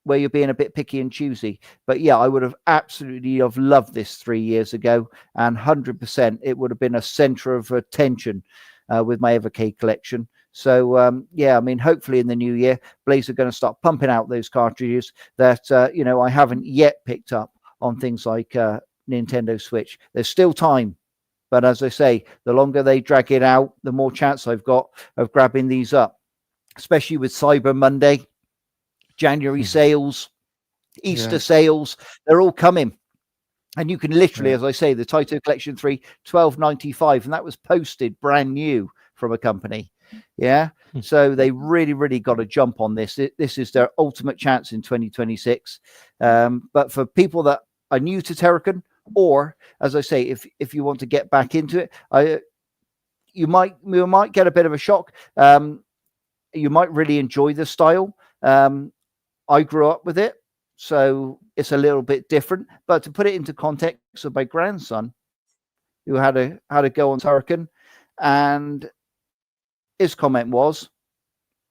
where you're being a bit picky and choosy. But yeah, I would have absolutely have loved this 3 years ago, and 100% it would have been a center of attention with my Evercade collection. So yeah, I mean, hopefully in the new year, Blaze are going to start pumping out those cartridges that you know, I haven't yet picked up on things like Nintendo Switch. There's still time. But as I say, the longer they drag it out, the more chance I've got of grabbing these up, especially with Cyber Monday, January sales, Easter sales. They're all coming. And you can literally, as I say, the Taito Collection 3, $12.95. And that was posted brand new from a company. Yeah. So they really, really got to jump on this. This is their ultimate chance in 2026. But for people that are new to Turrican, or as I say, if you want to get back into it, you might get a bit of a shock. You might really enjoy the style. I grew up with it, so it's a little bit different. But to put it into context, of my grandson, who had a go on Turrican, and his comment was,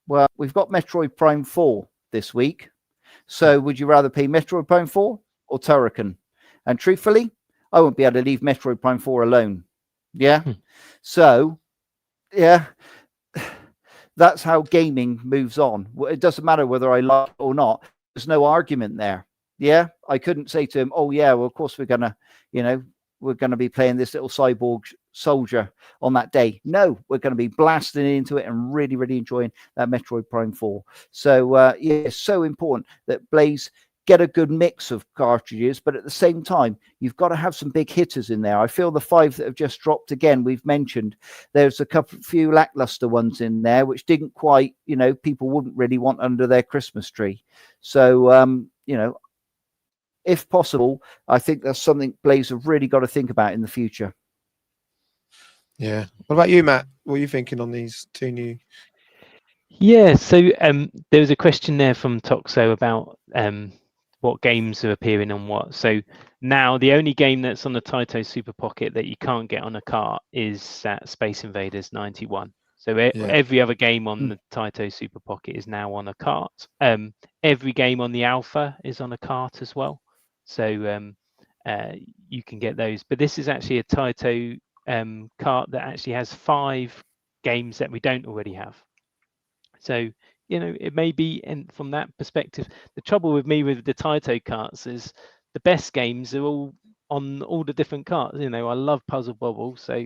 "Well, we've got Metroid Prime 4 this week, so would you rather play Metroid Prime 4 or Turrican?" And truthfully, I won't be able to leave Metroid Prime 4 alone. Yeah. So, yeah, that's how gaming moves on. It doesn't matter whether I like it or not. There's no argument there. Yeah. I couldn't say to him, "Oh, yeah, well, of course we're going to, you know, we're going to be playing this little cyborg soldier on that day." No, we're going to be blasting into it and really, really enjoying that Metroid Prime 4. So, yeah, it's so important that Blaze get a good mix of cartridges, but at the same time, you've got to have some big hitters in there. I feel the 5 that have just dropped, again, we've mentioned there's a few lackluster ones in there, which didn't quite, you know, people wouldn't really want under their Christmas tree. So, you know, if possible, I think that's something Blaze have really got to think about in the future. Yeah. What about you, Matt? What are you thinking on these two new? Yeah, so there was a question there from Toxo about what games are appearing on what. So now the only game that's on the Taito Super Pocket that you can't get on a cart is Space Invaders 91. So every other game on the Taito Super Pocket is now on a cart. Every game on the Alpha is on a cart as well. So you can get those. But this is actually a Taito cart that actually has 5 games that we don't already have. So, you know, it may be, and from that perspective, the trouble with me with the Taito carts is the best games are all on all the different carts. You know, I love Puzzle Bobble, so,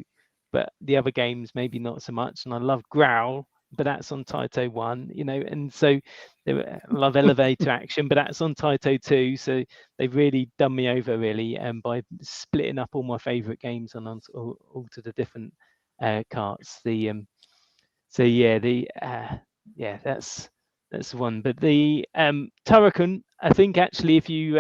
but the other games maybe not so much. And I love Growl, but that's on Taito 1, you know, and so I love Elevator Action, but that's on Taito 2. So they've really done me over, really, by splitting up all my favorite games on all to the different carts. So yeah, that's the one. But the Turrican, I think actually, if you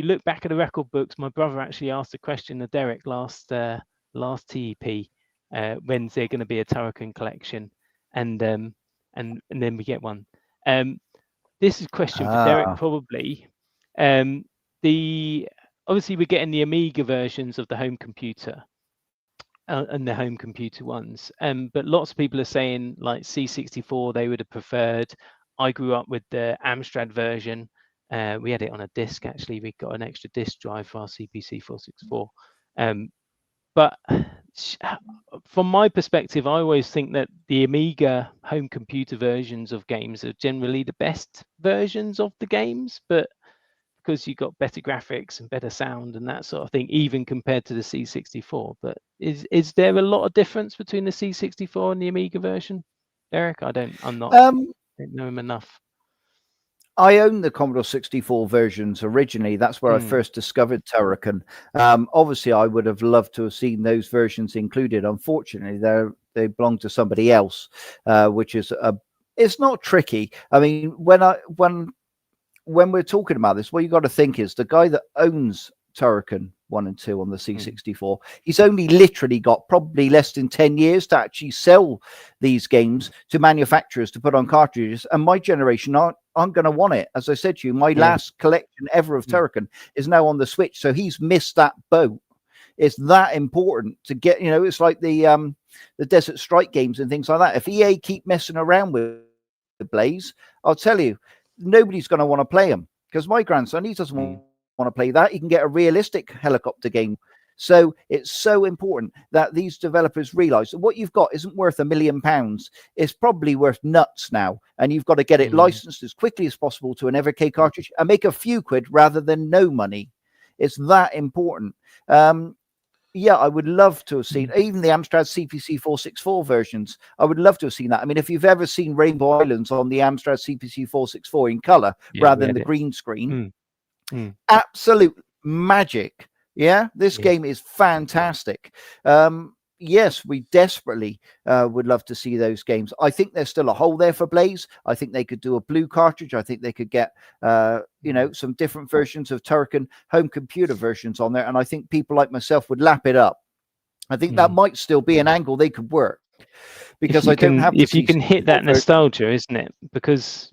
look back at the record books, my brother actually asked a question of Derek last TEP, when's there going to be a Turrican collection, and then we get one. This is a question for Derek probably. Obviously we're getting the Amiga versions of the home computer. And the home computer ones, but lots of people are saying like C64 they would have preferred. I grew up with the Amstrad version. We had it on a disc actually. We got an extra disc drive for our CPC 464. But from my perspective, I always think that the Amiga home computer versions of games are generally the best versions of the games, but because you got better graphics and better sound and that sort of thing, even compared to the C64. But is there a lot of difference between the C64 and the Amiga version, Eric? I don't know him enough. I own the Commodore 64 versions originally. That's where I first discovered Turrican. Obviously, I would have loved to have seen those versions included. Unfortunately, they belong to somebody else, which is it's not tricky. I mean, when we're talking about this, what you got to think is the guy that owns Turrican 1 and 2 on the C64, he's only literally got probably less than 10 years to actually sell these games to manufacturers to put on cartridges. And my generation aren't going to want it. As I said to you, my last collection ever of Turrican is now on the Switch. So he's missed that boat. It's that important to get, it's like the Desert Strike games and things like that. If EA keep messing around with Blaze, I'll tell you, nobody's going to want to play them, because my grandson, he doesn't want to play that. He can get a realistic helicopter game. So it's so important that these developers realize that what you've got isn't worth £1 million. It's probably worth nuts now. And you've got to get it licensed as quickly as possible to an Evercade cartridge and make a few quid rather than no money. It's that important. Yeah, I would love to have seen even the Amstrad CPC 464 versions. I would love to have seen that. I mean, if you've ever seen Rainbow Islands on the Amstrad CPC 464 in color rather than the green screen, absolute magic. Yeah, this game is fantastic. Yes, we desperately would love to see those games. I think there's still a hole there for Blaze. I think they could do a blue cartridge. I think they could get, some different versions of Turrican home computer versions on there. And I think people like myself would lap it up. I think that might still be an angle they could work. Because if you can hit that nostalgia, isn't it? Because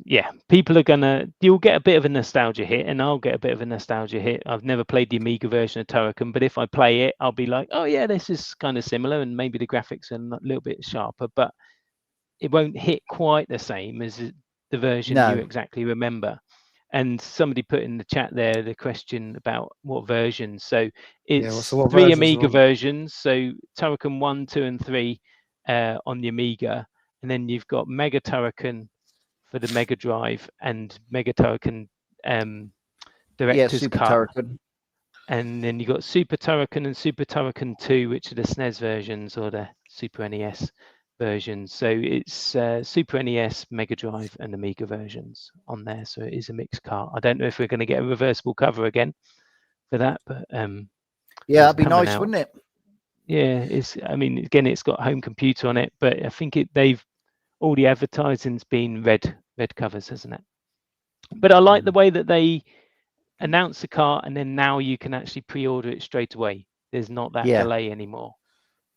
people are you'll get a bit of a nostalgia hit, and I'll get a bit of a nostalgia hit. I've never played the Amiga version of Turrican, but if I play it, I'll be like, oh yeah, this is kind of similar, and maybe the graphics are a little bit sharper, but it won't hit quite the same as the version you exactly remember. And somebody put in the chat there the question about what versions. So it's 3 Amiga versions. So Turrican 1, 2, and 3 on the Amiga, and then you've got Mega Turrican for the Mega Drive and Mega Turrican Director's Cut. Turrican. And then you've got Super Turrican and Super Turrican 2, which are the SNES versions or the Super NES versions. So it's Super NES, Mega Drive, and Amiga versions on there. So it is a mixed cart. I don't know if we're going to get a reversible cover again for that, but that'd be nice, wouldn't it? Yeah, again, it's got home computer on it, but I think all the advertising's been red covers, hasn't it? But I like the way that they announce the car, and then now you can actually pre-order it straight away. There's not that delay anymore.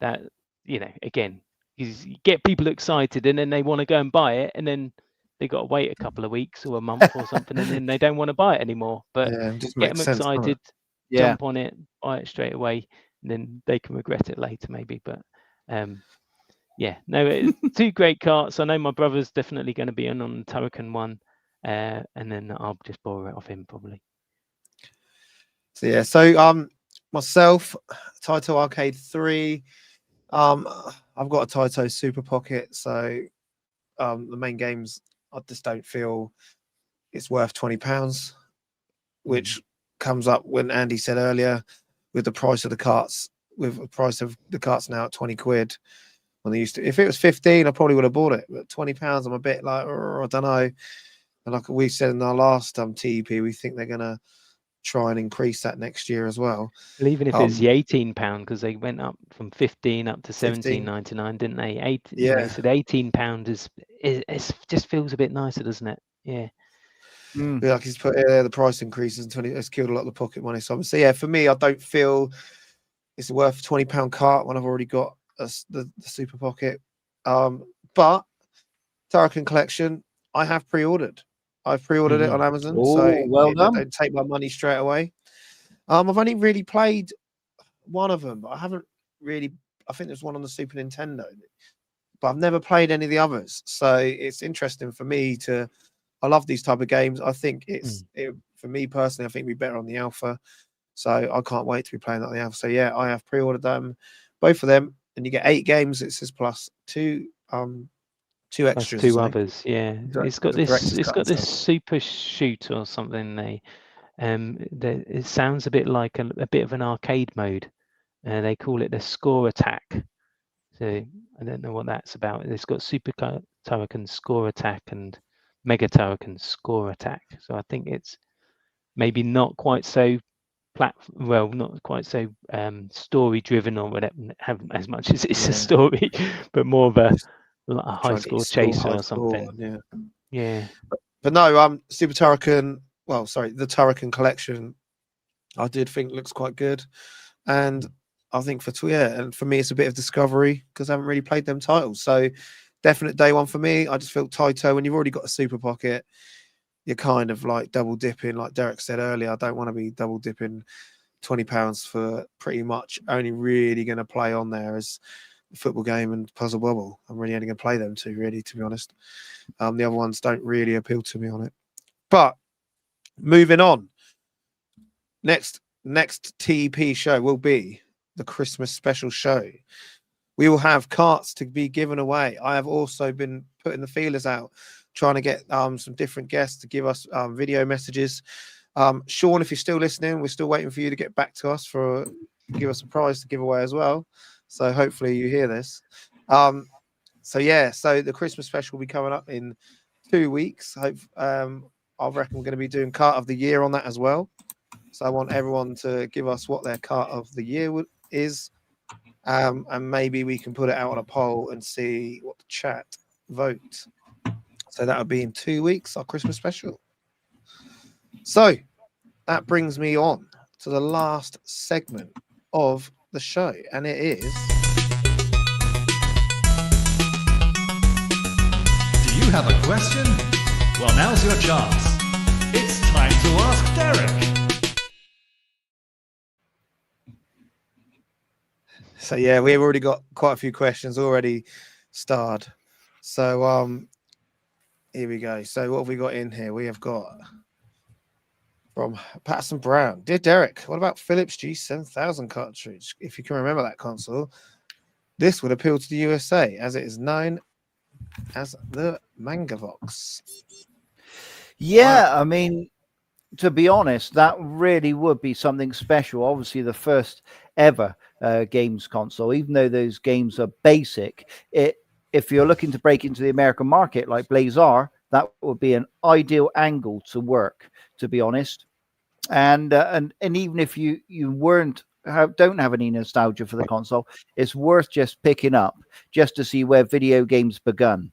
That again, you get people excited, and then they want to go and buy it, and then they got to wait a couple of weeks or a month or something, and then they don't want to buy it anymore. But get them excited, jump on it, buy it straight away. And then they can regret it later, maybe. But two great carts. I know my brother's definitely going to be on the Turrican one, and then I'll just borrow it off him probably. So myself, Taito Arcade 3. I've got a Taito Super Pocket, so the main games I just don't feel it's worth £20, which comes up when Andy said earlier. With the price of the carts, now at 20 quid, when they used to, if it was 15, I probably would have bought it. But £20, I'm a bit like, I don't know. And like we said in our last TEP, we think they're gonna try and increase that next year as well. Well, even if it's the £18, because they went up from 15 up to 15. £17.99, didn't they? Yeah. So the £18 is just feels a bit nicer, doesn't it? Yeah. Yeah, like he's put the price increases and 20. It's killed a lot of the pocket money. So for me, I don't feel it's worth £20 cart when I've already got the Super Pocket. But Turrican Collection, I have pre-ordered. I've pre-ordered it on Amazon, so well done. Don't take my money straight away. I've only really played one of them, but I haven't really. I think there's one on the Super Nintendo, but I've never played any of the others. So it's interesting for me to. I love these type of games. I think for me personally, I think it'd be better on the alpha. So I can't wait to be playing that on the alpha. So yeah, I have pre-ordered them, both of them, and you get 8 games. It says plus 2 extras. 2 others, yeah. It's got this super shoot or something. It sounds a bit like a bit of an arcade mode. They call it the score attack. So I don't know what that's about. It's got Super Turrican score attack and Mega Turrican score attack. So I think it's maybe not quite so not quite so story driven or whatever, have as much as it's a story, but more of a high score chaser or something. Yeah. But no, Super Turrican. Well, sorry, the Turrican Collection. I did think looks quite good, and I think and for me, it's a bit of discovery because I haven't really played them titles. So definite day one for me. I just felt Taito, when you've already got a Super Pocket, you're kind of like double dipping, like Derek said earlier. I don't want to be double dipping £20 for pretty much only really going to play on there as a football game and Puzzle Bobble. I'm really only going to play them 2, really, to be honest. The other ones don't really appeal to me on it. But moving on, next TEP show will be the Christmas special show. We will have carts to be given away. I have also been putting the feelers out, trying to get some different guests to give us video messages. Sean, if you're still listening, we're still waiting for you to get back to us give us a prize to give away as well. So hopefully you hear this. So the Christmas special will be coming up in 2 weeks. I reckon we're going to be doing cart of the year on that as well. So I want everyone to give us what their cart of the year is. And maybe we can put it out on a poll and see what the chat vote. So that'll be in 2 weeks, our Christmas special. So that brings me on to the last segment of the show, and it is... Do you have a question? Well, now's your chance. It's time to ask Derek. So yeah, we've already got quite a few questions already starred. So here we go. So what have we got in here? We have got from Patterson Brown. Dear Derek, what about Philips G7000 cartridge? If you can remember that console, this would appeal to the USA as it is known as the Mangavox. Yeah, wow. I mean, to be honest, that really would be something special. Obviously, the first ever games console, even though those games are basic, if you're looking to break into the American market like Blazar, that would be an ideal angle to work, to be honest. And even if you don't have any nostalgia for the console, it's worth just picking up just to see where video games begun.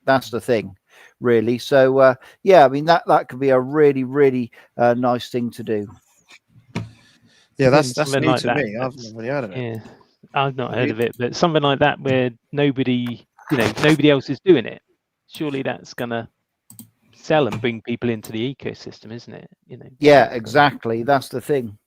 That's the thing, really. So I mean that could be a really, really nice thing to do. Yeah, that's new like to that. Me. I've never heard of it. Yeah, I've not heard of it, but something like that where nobody else is doing it. Surely that's gonna sell and bring people into the ecosystem, isn't it? Yeah, exactly. That's the thing.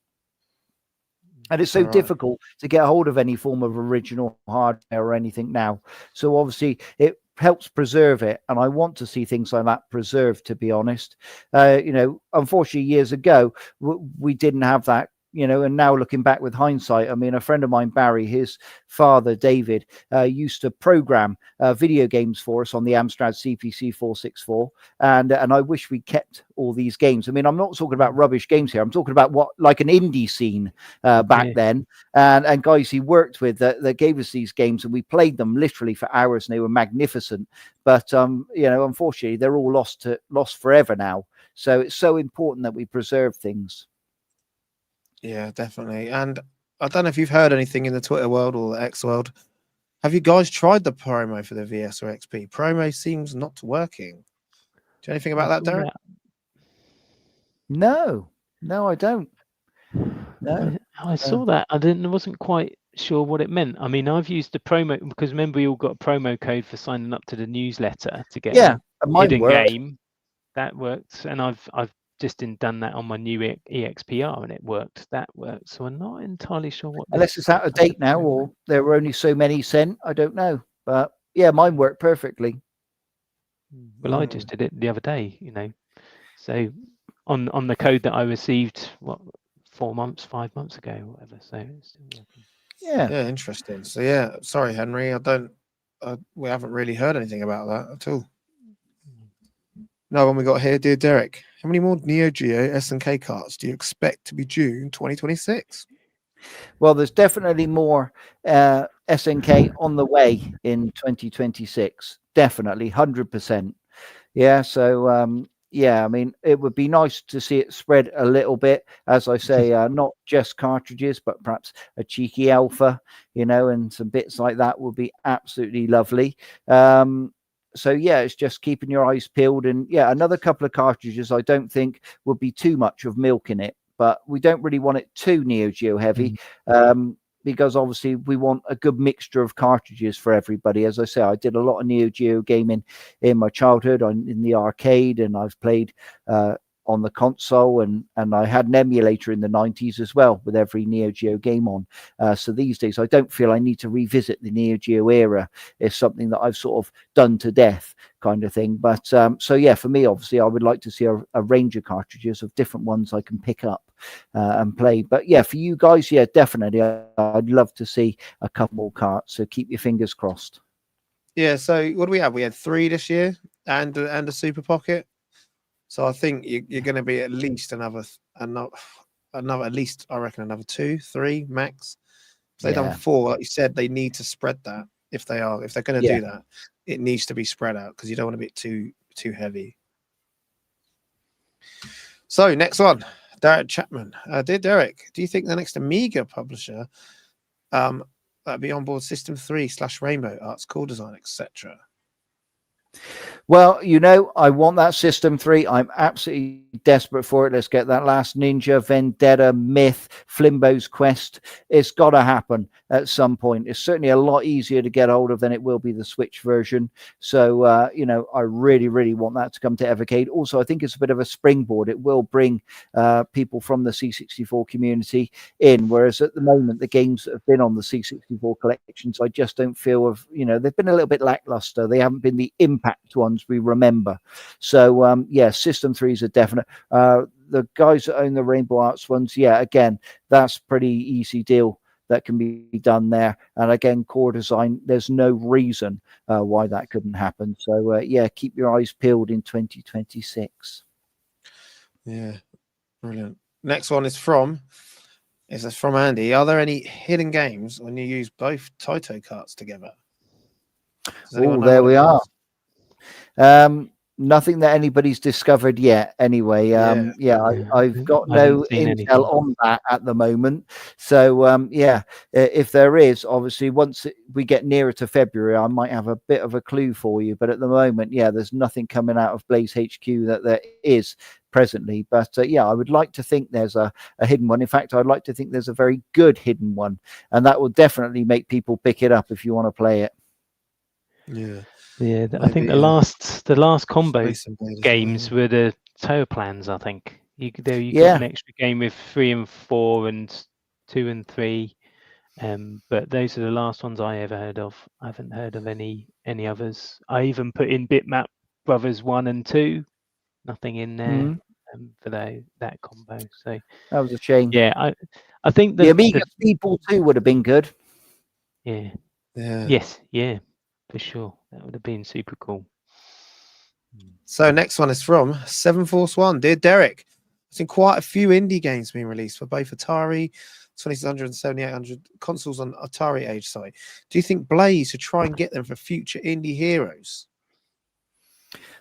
And it's so difficult to get a hold of any form of original hardware or anything now. So obviously it helps preserve it, and I want to see things like that preserved, to be honest. Unfortunately years ago we didn't have that, and now looking back with hindsight, I mean, a friend of mine, Barry, his father, David, used to program video games for us on the Amstrad CPC 464. And I wish we kept all these games. I mean, I'm not talking about rubbish games here. I'm talking about like an indie scene back then. And guys he worked with that gave us these games, and we played them literally for hours, and they were magnificent. But, unfortunately, they're all lost forever now. So it's so important that we preserve things. Yeah, definitely. And I don't know if you've heard anything in the Twitter world or the X world. Have you guys tried the promo for the VS or XP? Promo seems not working. Do you know anything about that, Derek? No, I don't. No. I saw that. I wasn't quite sure what it meant. I mean, I've used the promo because remember we all got a promo code for signing up to the newsletter to get Yeah, a mine hidden worked. game. That worked, and I've just done that on my new EXPR, and it worked. That worked. So I'm not entirely sure what. Unless it's out of date now, or there were only so many sent. I don't know, but yeah, mine worked perfectly. Well, I just did it the other day. So on the code that I received, 5 months ago, or whatever. So it's still working. Yeah, interesting. So yeah, sorry, Henry, we haven't really heard anything about that at all. No one we got here, dear Derek. How many more Neo Geo SNK carts do you expect to be due in 2026? well, there's definitely more SNK on the way in 2026. Definitely, 100%. Yeah, so yeah, I mean, it would be nice to see it spread a little bit, as I say, not just cartridges, but perhaps a cheeky alpha, and some bits like that would be absolutely lovely. So yeah, it's just keeping your eyes peeled, and yeah, another couple of cartridges I don't think would be too much of milk in it, but we don't really want it too Neo Geo heavy. Because obviously we want a good mixture of cartridges for everybody. As I say, I did a lot of Neo Geo gaming in my childhood in the arcade, and I've played on the console, and I had an emulator in the 90s as well with every Neo Geo game on. So these days I don't feel I need to revisit the Neo Geo era. It's something that I've sort of done to death kind of thing. But so yeah, for me, obviously I would like to see a range of cartridges of different ones I can pick up and play. But yeah, for you guys, yeah, definitely I'd love to see a couple more carts, so keep your fingers crossed. Yeah, so what do we have? We had 3 this year and a Super Pocket. So I think you're going to be at least another at least, I reckon, another 2, 3 max. If they've done 4, like you said, they need to spread that. If they're going to do that, it needs to be spread out because you don't want to be too heavy. So next one, Derek Chapman. Dear Derek, do you think the next Amiga publisher that'd be on board System 3 / Rainbow Arts, Core Design, etc.? Well, I want that System 3. I'm absolutely desperate for it. Let's get that last Ninja, Vendetta, Myth, Flimbo's Quest. It's got to happen at some point. It's certainly a lot easier to get hold of than it will be the Switch version. So, I really, really want that to come to Evercade. Also, I think it's a bit of a springboard. It will bring people from the C64 community in, whereas at the moment, the games that have been on the C64 collections, I just don't feel they've been a little bit lackluster. They haven't been the impact ones we remember. So yeah, System 3 is a definite. The guys that own the Rainbow Arts ones, yeah, again, that's pretty easy deal that can be done there. And again, Core Design, there's no reason why that couldn't happen. So yeah, keep your eyes peeled in 2026. Yeah, brilliant. Next one is from Andy. Are there any hidden games when you use both Taito carts together? Oh, there we are. Nothing that anybody's discovered yet. Anyway, I've got no intel on that at the moment. So yeah, if there is, obviously, once we get nearer to February, I might have a bit of a clue for you. But at the moment, yeah, there's nothing coming out of Blaze HQ that there is presently. But yeah, I would like to think there's a hidden one. In fact, I'd like to think there's a very good hidden one, and that will definitely make people pick it up if you want to play it. Yeah. Yeah, I think the last combo games were the Tower Plans. I think you got an extra game with 3 and 4 and 2 and 3, but those are the last ones I ever heard of. I haven't heard of any others. I even put in Bitmap Brothers 1 and 2. Nothing in there for that combo. So that was a shame. Yeah, I think the Amiga Speedball 2 would have been good. Yeah. Yes. Yeah. For sure, that would have been super cool. So next one is from 741. Dear Derek, I've seen quite a few indie games being released for both Atari 2600 and 7800 consoles on Atari Age site. Do you think Blaze should try and get them for future indie heroes?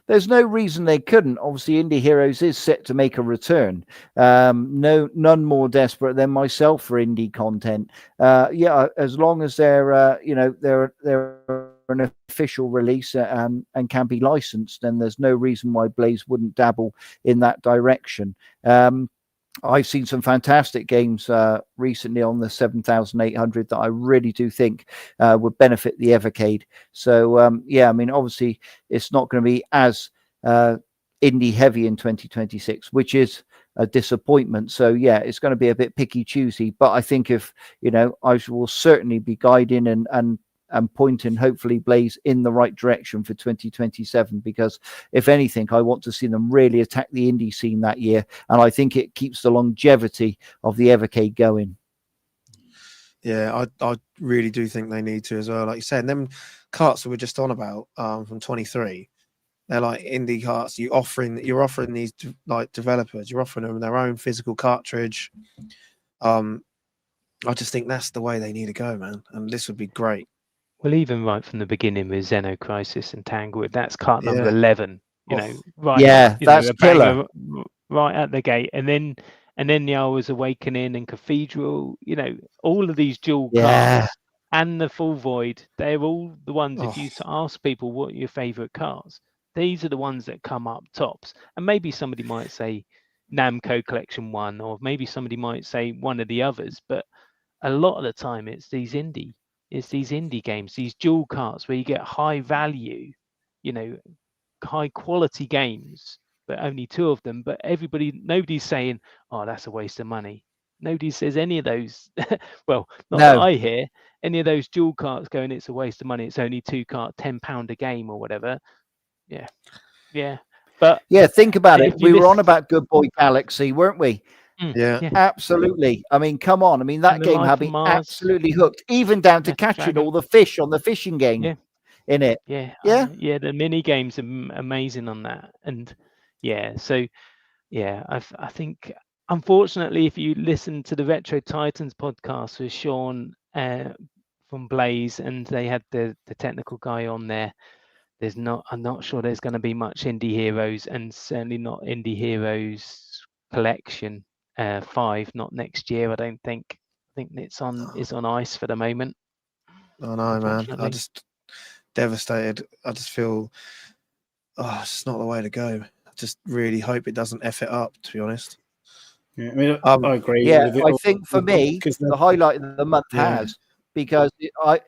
there's no reason they couldn't. Obviously, Indie Heroes is set to make a return. None more desperate than myself for indie content. Yeah, as long as they're they're an official release and can be licensed, then there's no reason why Blaze wouldn't dabble in that direction. I've seen some fantastic games recently on the 7800 that I really do think would benefit the Evercade. So, yeah, I mean, obviously, it's not going to be as indie heavy in 2026, which is a disappointment. So, yeah, it's going to be a bit picky choosy. But I think if, I will certainly be guiding and pointing hopefully Blaze in the right direction for 2027, because if anything, I want to see them really attack the indie scene that year, and I think it keeps the longevity of the Evercade going. Yeah, I really do think they need to as well. Like you said, them carts that we're just on about from 23, they're like indie carts. You're offering these like developers, you're offering them their own physical cartridge. I just think that's the way they need to go, man, and this would be great. Well, even right from the beginning with Xenocrisis and Tanglewood, that's cart number 11. Right? Yeah, that's killer. Right at the gate, and then Yarwa's Awakening and Cathedral. All of these dual carts and the Full Void. They're all the ones. If you ask people what are your favourite carts, these are the ones that come up tops. And maybe somebody might say Namco Collection 1, or maybe somebody might say one of the others. But a lot of the time, it's these indie games, these dual carts where you get high value, high quality games, but only 2 of them. But nobody's saying, oh, that's a waste of money. Nobody says any of those. Well, not that I hear any of those dual carts going, it's a waste of money. It's only 2 carts, £10 a game or whatever. Yeah. But yeah, think about it. We were on about Good Boy Galaxy, weren't we? Yeah, absolutely. I mean, come on. I mean, that game had me absolutely hooked, even down to catching all the fish on the fishing game in it. The mini games are amazing on that. And so I think, unfortunately, if you listen to the Retro Titans podcast with Sean from Blaze, and they had the technical guy on there, I'm not sure there's going to be much Indie Heroes, and certainly not Indie Heroes Collection 5, not next year. I don't think. I think it's on ice for the moment. I know, man. I just devastated. I just feel, it's just not the way to go. I just really hope it doesn't F it up, to be honest. Yeah, I mean, I agree. Yeah, I think for me, the highlight of the month has, because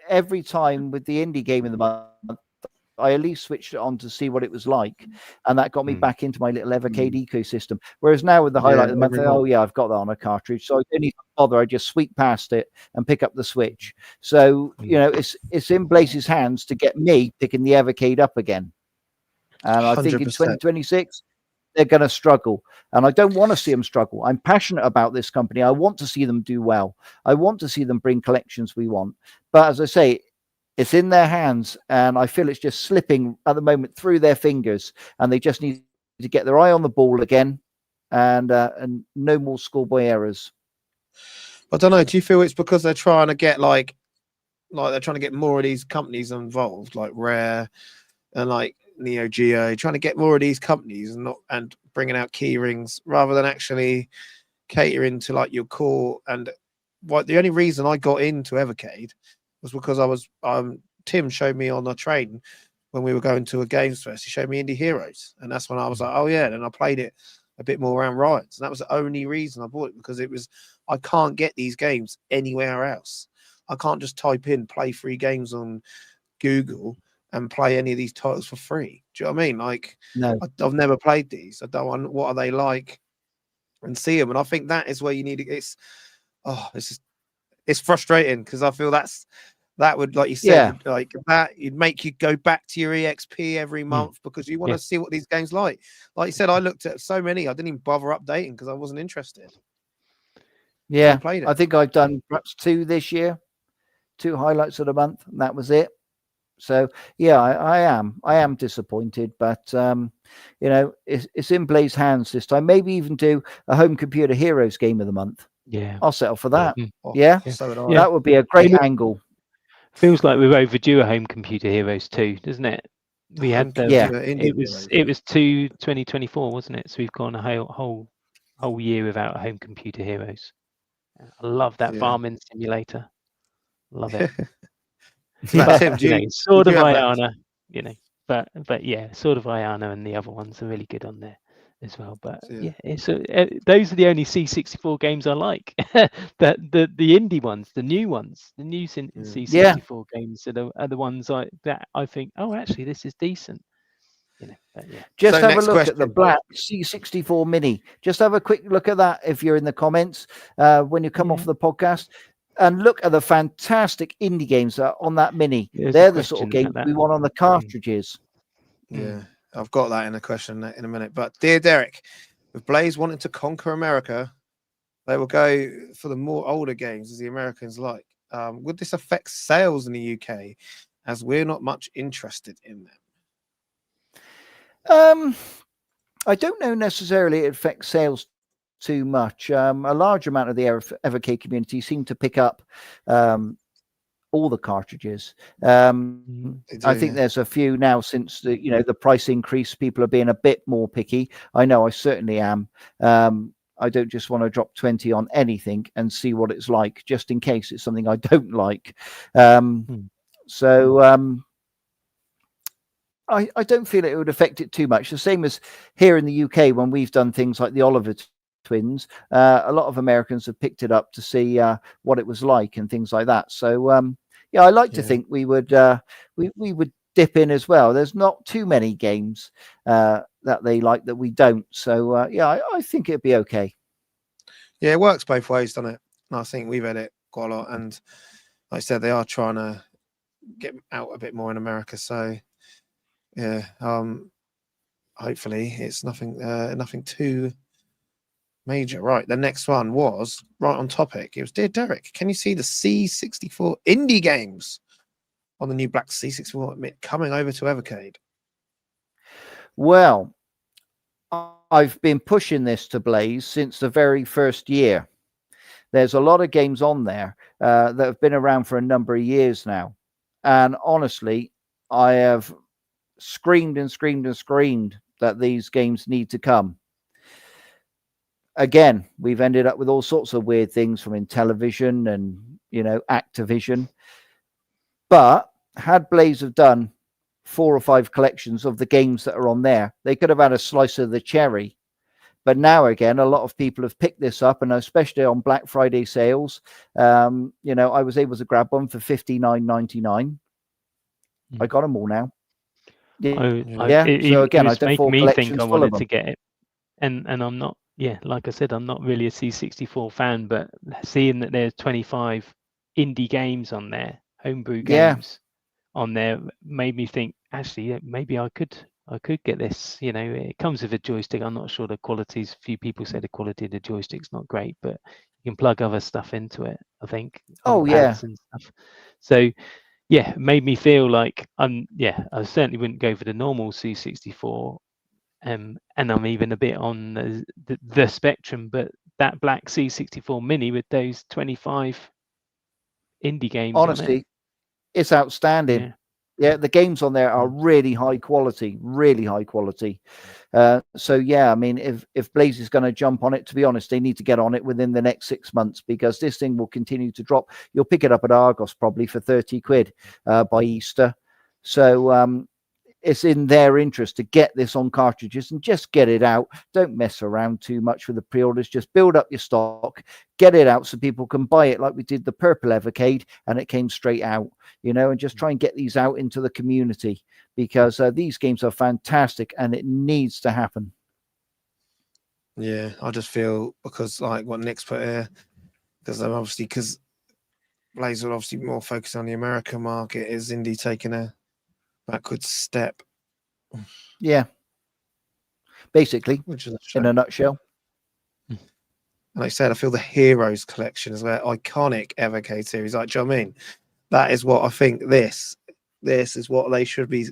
every time with the indie game of the month, I at least switched it on to see what it was like, and that got me back into my little Evercade ecosystem. Whereas now with the highlight of the month, I've got that on a cartridge, so I don't even bother. I just sweep past it and pick up the Switch. So it's in Blaze's hands to get me picking the Evercade up again. And I think in 2026 they're going to struggle, and I don't want to see them struggle. I'm passionate about this company. I want to see them do well. I want to see them bring collections we want. But as I say, it's in their hands, and I feel it's just slipping at the moment through their fingers, and they just need to get their eye on the ball again, and no more schoolboy errors. I don't know. Do you feel it's because they're trying to get like they're trying to get more of these companies involved, like Rare and like Neo Geo, trying to get more of these companies and bringing out key rings rather than actually catering to like your core? And the only reason I got into Evercade was because I was Tim showed me on the train when we were going to a games fest. He showed me Indie Heroes, and that's when I was like, oh yeah. And I played it a bit more around Ryan's, and that was the only reason I bought it, because I can't get these games anywhere else. I can't just type in play free games on Google and play any of these titles for free. Do you know what I mean? Like, no, I've never played these. I don't want what are they like, and see them. And I think that is where you need to. It's frustrating, because I feel that would, like you said, like that, it'd make you go back to your EXP every month because you want to see what these games like. Like you said, I looked at so many, I didn't even bother updating because I wasn't interested. Yeah, I think I've done perhaps 2 this year, 2 highlights of the month, and that was it. So yeah, I am disappointed, but it's in Blaze's hands this time. Maybe even do a Home Computer Heroes game of the month. Yeah, I'll settle for that. So that would be a great angle. Feels like we're overdue a Home Computer Heroes 2, doesn't it? We had the Yeah. it was 2024, wasn't it? So we've gone a whole year without home computer heroes. I love that farming simulator. Love it. But Tim, Sword of you have that? Iana, but yeah, Sword of Iana and the other ones are really good on there as well. But yeah, it's those are the only C64 games I like. the indie ones, the new ones, the new C64 games are the ones that I think, oh, actually, this is decent. But yeah. Just So have a next look at the question. black C64 Mini. Just have a quick look at that if you're in the comments when you come off the podcast. And look at the fantastic indie games that are on that Mini. They're the sort of games we want on the cartridges. Yeah, I've got that in a question in a minute. But dear Derek, with Blaze wanting to conquer America, they will go for the more older games as the Americans like. Would this affect sales in the UK, as we're not much interested in them? I don't know necessarily it affects sales too much. A large amount of the Evercade community seem to pick up all the cartridges. I think there's a few now since the price increase. People are being a bit more picky. I know I certainly am. I don't just want to drop 20 on anything and see what it's like, just in case it's something I don't like. So I don't feel it would affect it too much. The same as here in the UK when we've done things like the Oliver Twins. A lot of Americans have picked it up to see what it was like and things like that. So yeah, I like to think we would we would dip in as well. There's not too many games that they like that we don't. So yeah, I think it'd be okay. Yeah, it works both ways, doesn't it? And I think we've had it quite a lot. And like I said, they are trying to get out a bit more in America. So yeah, hopefully it's nothing too major. Right, the next one was right on topic. It was, dear Derek, can you see the C64 indie games on the new black C64 coming over to Evercade? Well, I've been pushing this to Blaze since the very first year. There's a lot of games on there that have been around for a number of years now. And honestly, I have screamed and screamed and screamed that these games need to come. Again, we've ended up with all sorts of weird things from Intellivision and, Activision. But had Blaze have done 4 or 5 collections of the games that are on there, they could have had a slice of the cherry. But now, again, a lot of people have picked this up, and especially on Black Friday sales, I was able to grab one for $59.99. I got them all now. So again, I did 4 collections full of them. To get it, and I'm not. Yeah, like I said, I'm not really a C64 fan, but seeing that there's 25 indie games on there, homebrew games on there, made me think, actually, maybe I could get this. It comes with a joystick. I'm not sure the quality's. Few people say the quality of the joystick's not great, but you can plug other stuff into it, I think. And stuff. So yeah, it made me feel like I certainly wouldn't go for the normal C64. And I'm even a bit on the spectrum, but that black C64 Mini with those 25 indie games, honestly, it's outstanding. Yeah, the games on there are really high quality. So yeah, I mean, if Blaze is going to jump on it, to be honest, they need to get on it within the next 6 months, because this thing will continue to drop. You'll pick it up at Argos probably for 30 quid by Easter. So it's in their interest to get this on cartridges and just get it out. Don't mess around too much with the pre-orders. Just build up your stock, get it out so people can buy it, like we did the purple Evercade, and it came straight out, and just try and get these out into the community, because these games are fantastic and it needs to happen. Yeah, I just feel, because like what Nick's put here, because Blaze are obviously more focused on the American market, is indie taking a backward step? Yeah, basically, which is in a nutshell. And like I said, I feel the Heroes collection is where iconic Evercade series. Like, do you know what I mean? That is what I think. This is what they should be.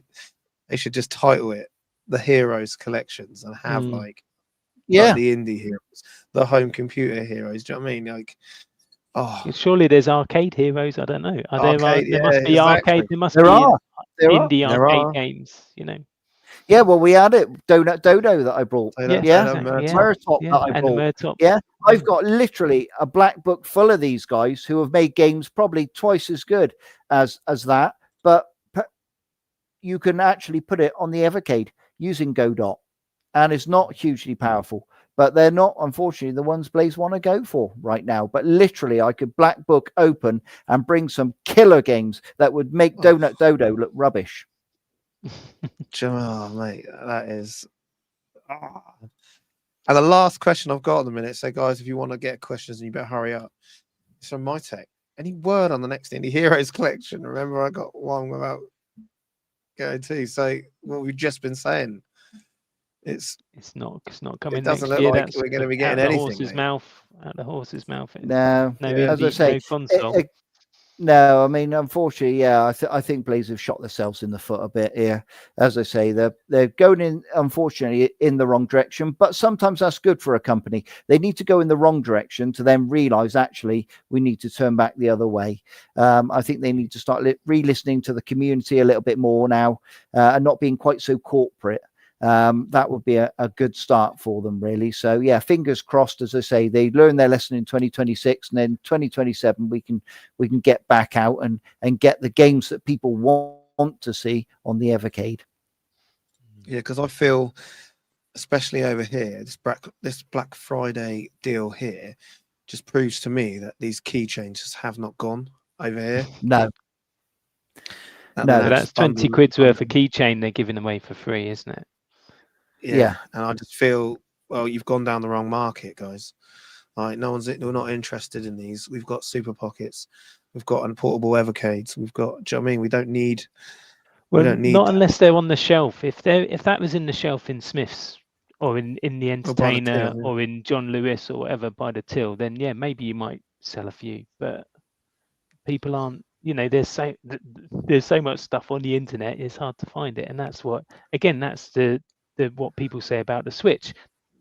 They should just title it the Heroes collections and have like the indie heroes, the home computer heroes. Do you know what I mean? Like, Oh, Surely there's arcade heroes. I don't know. Arcade, There must yeah, be arcade. exactly. There must There be are. indie There arcade are. games. You know. Yeah, well, we had it. Donut Dodo that I brought. So Yes, Yeah. exactly. Yeah, Murtop yeah, that I and the brought. Murtop. Yeah, I've got literally a black book full of these guys who have made games probably twice as good as that, but you can actually put it on the Evercade using Godot, and it's not hugely powerful. But they're not, unfortunately, the ones Blaze want to go for right now. But literally, I could black book open and bring some killer games that would make Donut Dodo look rubbish. Oh, mate, that is. And the last question I've got at the minute. So, guys, if you want to get questions, you better hurry up. It's from my tech. Any word on the next Indie Heroes collection? Remember, I got one without going to. So, what we've just been saying, it's not coming. it doesn't next look year. like That's we're going to be out getting the anything. horse's Mate. mouth. Out the horse's mouth. No, No Yeah. as I indie, say, no console. no, I mean, unfortunately, yeah, I think Blaze have shot themselves in the foot a bit here. As I say, they're going in, unfortunately, in the wrong direction. But sometimes that's good for a company. They need to go in the wrong direction to then realize actually we need to turn back the other way. I think they need to start re-listening to the community a little bit more now, and not being quite so corporate. That would be a good start for them, really. So yeah, fingers crossed. As I say, they learn their lesson in 2026, and then 2027 we can get back out and get the games that people want to see on the Evercade. Yeah, because I feel, especially over here, this Black Friday deal here just proves to me that these keychains just have not gone over here. No. But that's 20 quid's worth of keychain they're giving away for free, isn't it? Yeah, and I just feel, well, you've gone down the wrong market, guys. Like, we're not interested in these. We've got Super Pockets, we've got unportable Evercades, we've got. Do you know what I mean? We don't need. Well, we don't need not that. unless they're on the shelf. If that was in the shelf in Smith's or in the Entertainer till, yeah. or in John Lewis or whatever by the till, then yeah, maybe you might sell a few. But people aren't. You know, there's so much stuff on the internet. It's hard to find it, and that's what. Again, that's the what people say about the Switch.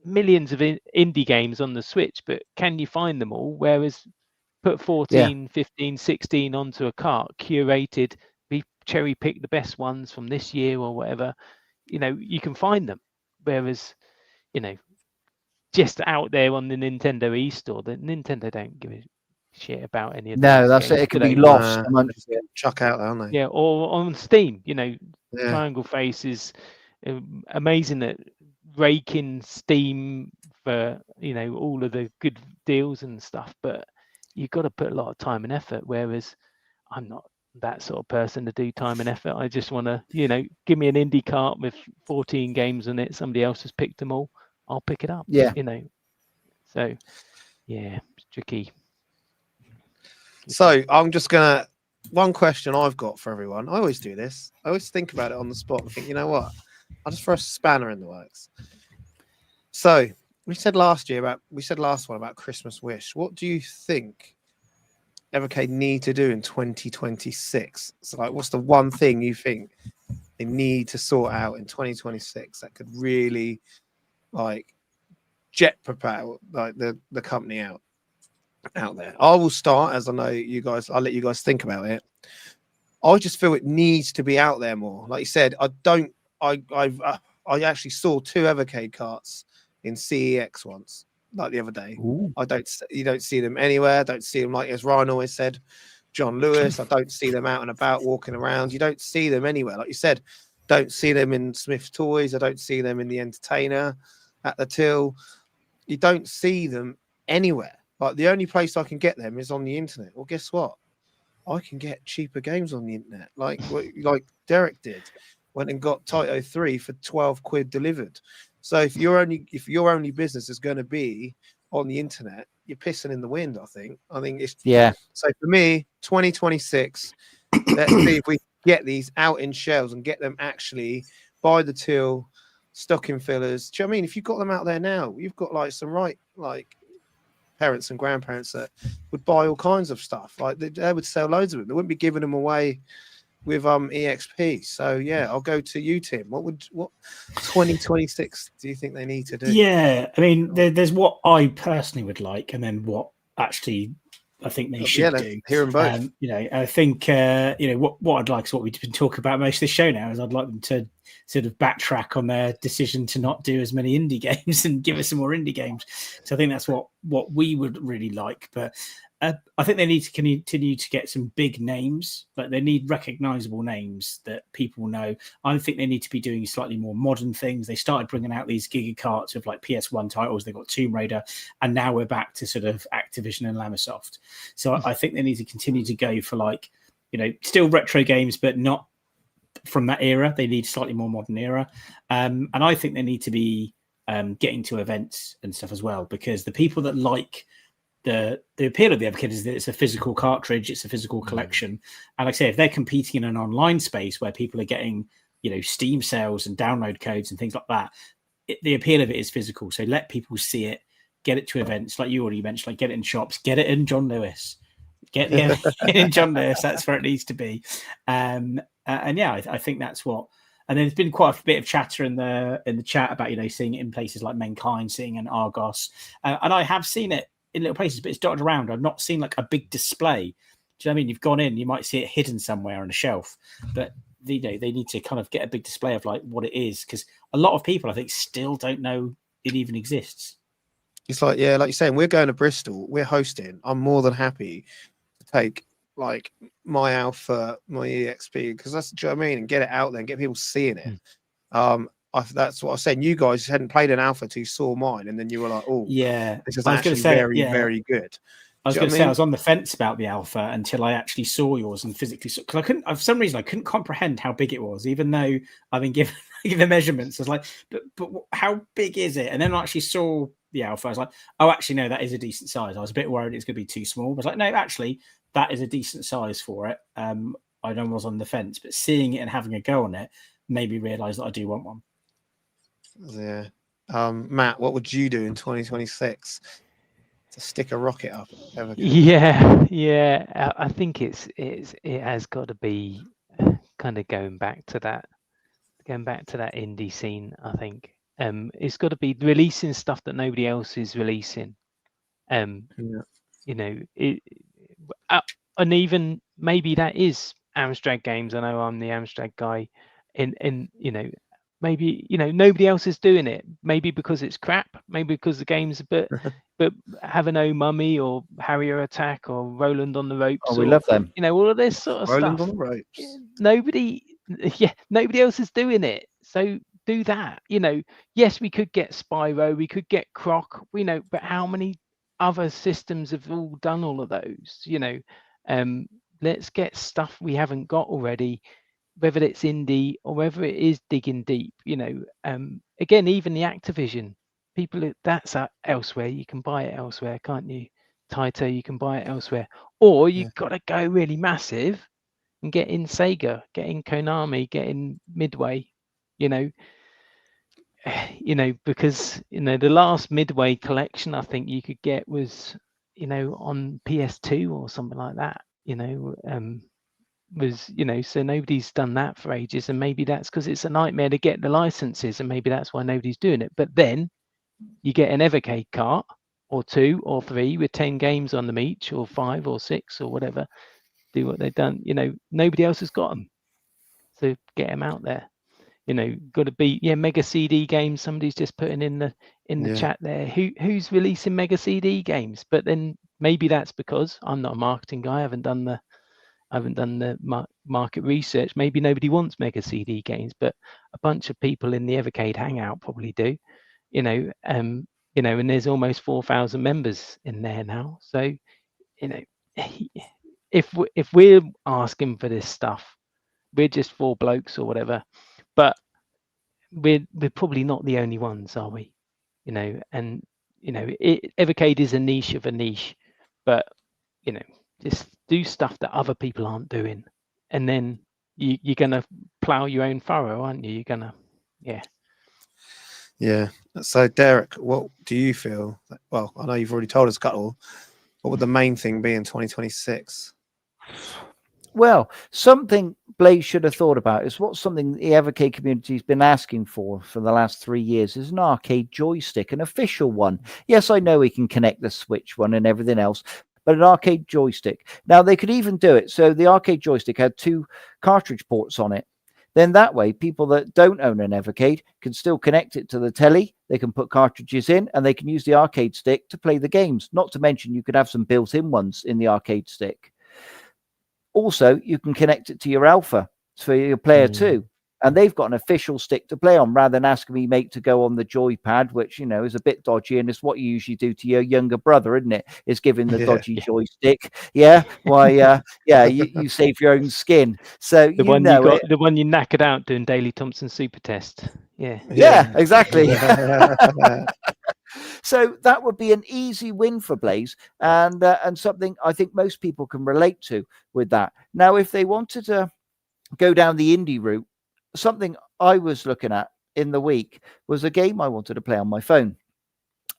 Millions of indie games on the Switch, but can you find them all? Whereas put 14, 15, 16 onto a cart, curated, we cherry pick the best ones from this year or whatever, you know, you can find them. Whereas, you know, just out there on the Nintendo eStore, the Nintendo don't give a shit about any of those. No, that's games, it. It do can be they? lost amongst it. Chuck out, aren't they? Yeah, or on Steam, you know, Yeah. Triangle Face is amazing at raking Steam for, you know, all of the good deals and stuff, but you've got to put a lot of time and effort, whereas I'm not that sort of person to do time and effort. I just want to, you know, give me an indie cart with 14 games on it, somebody else has picked them all, I'll pick it up. Yeah, you know, so yeah, it's tricky. So I'm just gonna. One question I've got for everyone. I always do this. I always think about it on the spot and think, you know what? I'll just throw a spanner in the works. So we said last one about Christmas Wish. What do you think Evercade need to do in 2026? So, like, what's the one thing you think they need to sort out in 2026 that could really, like, jet propel like the company out there? I will start, as I know you guys. I'll let you guys think about it. I just feel it needs to be out there more. Like you said, I actually saw 2 Evercade carts in CEX once, like the other day. Ooh. You don't see them anywhere. I don't see them, like as Ryan always said, John Lewis. I don't see them out and about walking around. You don't see them anywhere. Like you said, don't see them in Smith Toys. I don't see them in the Entertainer, at the till. You don't see them anywhere. Like, the only place I can get them is on the internet. Well, guess what? I can get cheaper games on the internet, like Derek did. Went and got Taito 3 for 12 quid delivered. So if your only business is going to be on the internet, you're pissing in the wind. I think it's So for me, 2026, let's see if we get these out in shelves and get them actually by the till, stocking fillers. Do you know what I mean? If you've got them out there now, you've got like some parents and grandparents that would buy all kinds of stuff. Like, they would sell loads of them. They wouldn't be giving them away with EXP. So yeah, I'll go to you, Tim. What 2026 do you think they need to do? Yeah, I mean, there's what I personally would like, and then what actually I think they Yeah, should let's do. hear 'em both. I think what I'd like is what we've been talking about most of the show now is I'd like them to sort of backtrack on their decision to not do as many indie games and give us some more indie games. So I think that's what we would really like. But I think they need to continue to get some big names, but they need recognizable names that people know. I think they need to be doing slightly more modern things. They started bringing out these giga carts of like PS1 titles. They got Tomb Raider, and now we're back to sort of Activision and Lamisoft. So I think they need to continue to go for like, still retro games, but not from that era. They need slightly more modern era. And I think they need to be getting to events and stuff as well, because the people that like the appeal of the Evercade is that it's a physical cartridge, it's a physical collection. And like I say, if they're competing in an online space where people are getting, Steam sales and download codes and things like that, the appeal of it is physical. So let people see it, get it to events, like you already mentioned, like get it in shops, get it in John Lewis. Get in John Lewis. That's where it needs to be. And yeah, I think that's what. And there's been quite a bit of chatter in the chat about seeing it in places like Mankind, seeing an Argos, and I have seen it in little places, but it's dotted around. I've not seen like a big display. Do you know what I mean? You've gone in, you might see it hidden somewhere on a shelf, but they need to kind of get a big display of like what it is, because a lot of people I think still don't know it even exists. It's like, yeah, like you're saying, we're going to Bristol, we're hosting. I'm more than happy to take like my Alpha, my EXP, because that's, do you know what I mean, and get it out there and get people seeing it. That's what I was saying. You guys hadn't played an Alpha till you saw mine, and then you were like, "Oh, yeah, this is actually very good." I was going to say I was on the fence about the Alpha until I actually saw yours and physically saw, because I couldn't, for some reason, I couldn't comprehend how big it was, even though I've been given the measurements. I was like, but how big is it? And then I actually saw the Alpha. I was like, oh, actually, no, that is a decent size. I was a bit worried it's going to be too small. I was like, no, actually, that is a decent size for it. I know I was on the fence, but seeing it and having a go on it made me realise that I do want one. Yeah. Matt, what would you do in 2026 to stick a rocket up? Yeah. I think it has got to be kind of going back to that indie scene. I think it's got to be releasing stuff that nobody else is releasing. And even maybe that is Amstrad games. I know I'm the Amstrad guy, and maybe nobody else is doing it. Maybe because it's crap. Maybe because the game's a bit. But having No Mummy or Harrier Attack or Roland on the Ropes. Oh, we love them. All of this sort of Roland stuff. on the Ropes. Nobody else is doing it. So do that. Yes, we could get Spyro, we could get Croc. But how many other systems have all done all of those? Let's get stuff we haven't got already, whether it's indie or whether it is digging deep. Again, even the Activision people, that's elsewhere. You can buy it elsewhere, can't you? Taito, you can buy it elsewhere, or you've got to go really massive and get in Sega, get in Konami, get in Midway. Because the last Midway collection I think you could get was on PS2 or something like that. So nobody's done that for ages, and maybe that's because it's a nightmare to get the licenses, and maybe that's why nobody's doing it. But then you get an Evercade cart or 2 or 3 with 10 games on them each, or 5 or 6 or whatever. Do what they've done. Nobody else has got them, so get them out there. Got to be Mega CD games. Somebody's just putting in the chat there. Who's releasing Mega CD games? But then maybe that's because I'm not a marketing guy. I haven't done the market research. Maybe nobody wants Mega CD games, but a bunch of people in the Evercade Hangout probably do. And there's almost 4,000 members in there now. So, if we're asking for this stuff, we're just 4 blokes or whatever. But we're probably not the only ones, are we? And Evercade is a niche of a niche, but just do stuff that other people aren't doing, and then you're gonna plow your own furrow, aren't you? You're gonna, Yeah. So, Derek, what do you feel? Well, I know you've already told us, Cuttle. What would the main thing be in 2026? Well, something Blake should have thought about is something the Evercade community has been asking for the last 3 years is an arcade joystick, an official one. Yes, I know we can connect the Switch one and everything else, but an arcade joystick. Now, they could even do it. So the arcade joystick had 2 cartridge ports on it. Then that way, people that don't own an Evercade can still connect it to the telly. They can put cartridges in and they can use the arcade stick to play the games. Not to mention, you could have some built-in ones in the arcade stick. Also, you can connect it to your Alpha for your player 2. And they've got an official stick to play on rather than asking me, mate, to go on the joypad, which, you know, is a bit dodgy. And it's what you usually do to your younger brother, isn't it? Is give him the dodgy joystick. Yeah. Why, you save your own skin. So the one you knackered out doing Daley Thompson super test. Yeah, exactly. So that would be an easy win for Blaze, and something I think most people can relate to with that. Now, if they wanted to go down the indie route, something I was looking at in the week was a game I wanted to play on my phone.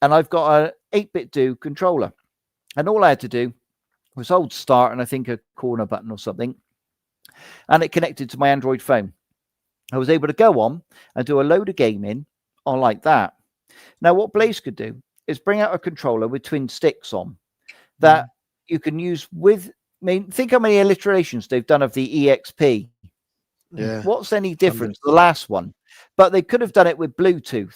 And I've got an 8-bit do controller. And all I had to do was hold start and I think a corner button or something. And it connected to my Android phone. I was able to go on and do a load of gaming on like that. Now, what Blaze could do is bring out a controller with twin sticks on that you can use with, I mean, think how many alliterations they've done of the EXP. Yeah. What's any difference? The last one, but they could have done it with Bluetooth,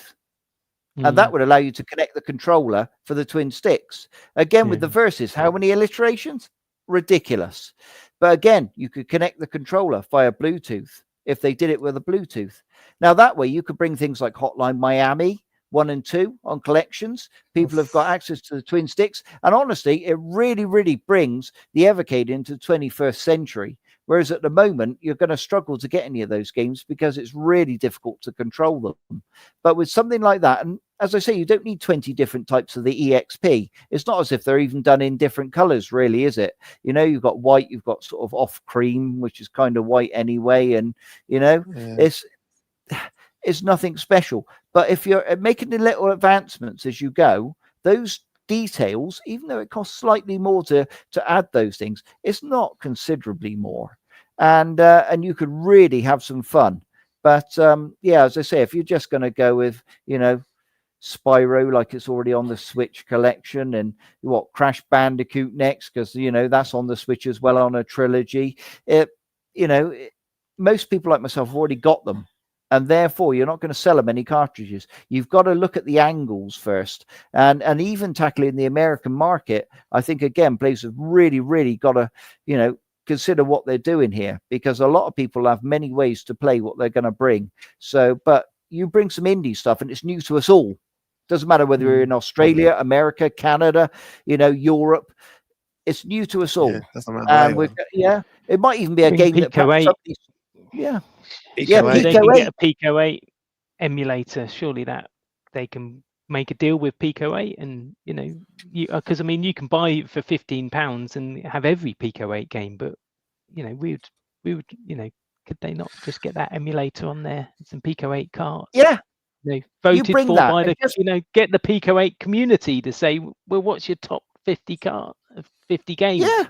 and that would allow you to connect the controller for the twin sticks. Again, with the Versus, how many alliterations? Ridiculous. But again, you could connect the controller via Bluetooth if they did it with a Bluetooth. Now that way, you could bring things like Hotline Miami 1 and 2 on collections. People have got access to the twin sticks, and honestly, it really, really brings the Evercade into the 21st century. Whereas at the moment, you're going to struggle to get any of those games because it's really difficult to control them. But with something like that, and as I say, you don't need 20 different types of the EXP. It's not as if they're even done in different colors, really, is it? You know, you've got white, you've got sort of off cream, which is kind of white anyway. And, you know, it's nothing special. But if you're making the little advancements as you go, those details, even though it costs slightly more to add those things, it's not considerably more. And you could really have some fun. But as I say, if you're just going to go with, you know, Spyro, like it's already on the Switch collection, and what Crash Bandicoot next, because, you know, that's on the Switch as well on a trilogy. Most people like myself have already got them. And therefore, you're not going to sell them any cartridges. You've got to look at the angles first. And even tackling the American market, I think, again, Blaze have really, really got to, you know, consider what they're doing here, because a lot of people have many ways to play what they're going to bring. So, but you bring some indie stuff and it's new to us all. Doesn't matter whether you're in Australia, America, Canada, you know, Europe. It's new to us all. It might even be a game that perhaps somebody's, they can get a Pico 8 emulator. Surely that they can make a deal with Pico 8, and you know, because I mean, you can buy it for £15 and have every Pico 8 game, but you know, we would, you know, could they not just get that emulator on there? Some Pico 8 carts. Yeah. You know, voted for by the, you know, get the Pico 8 community to say, well, what's your top 50 games? Yeah.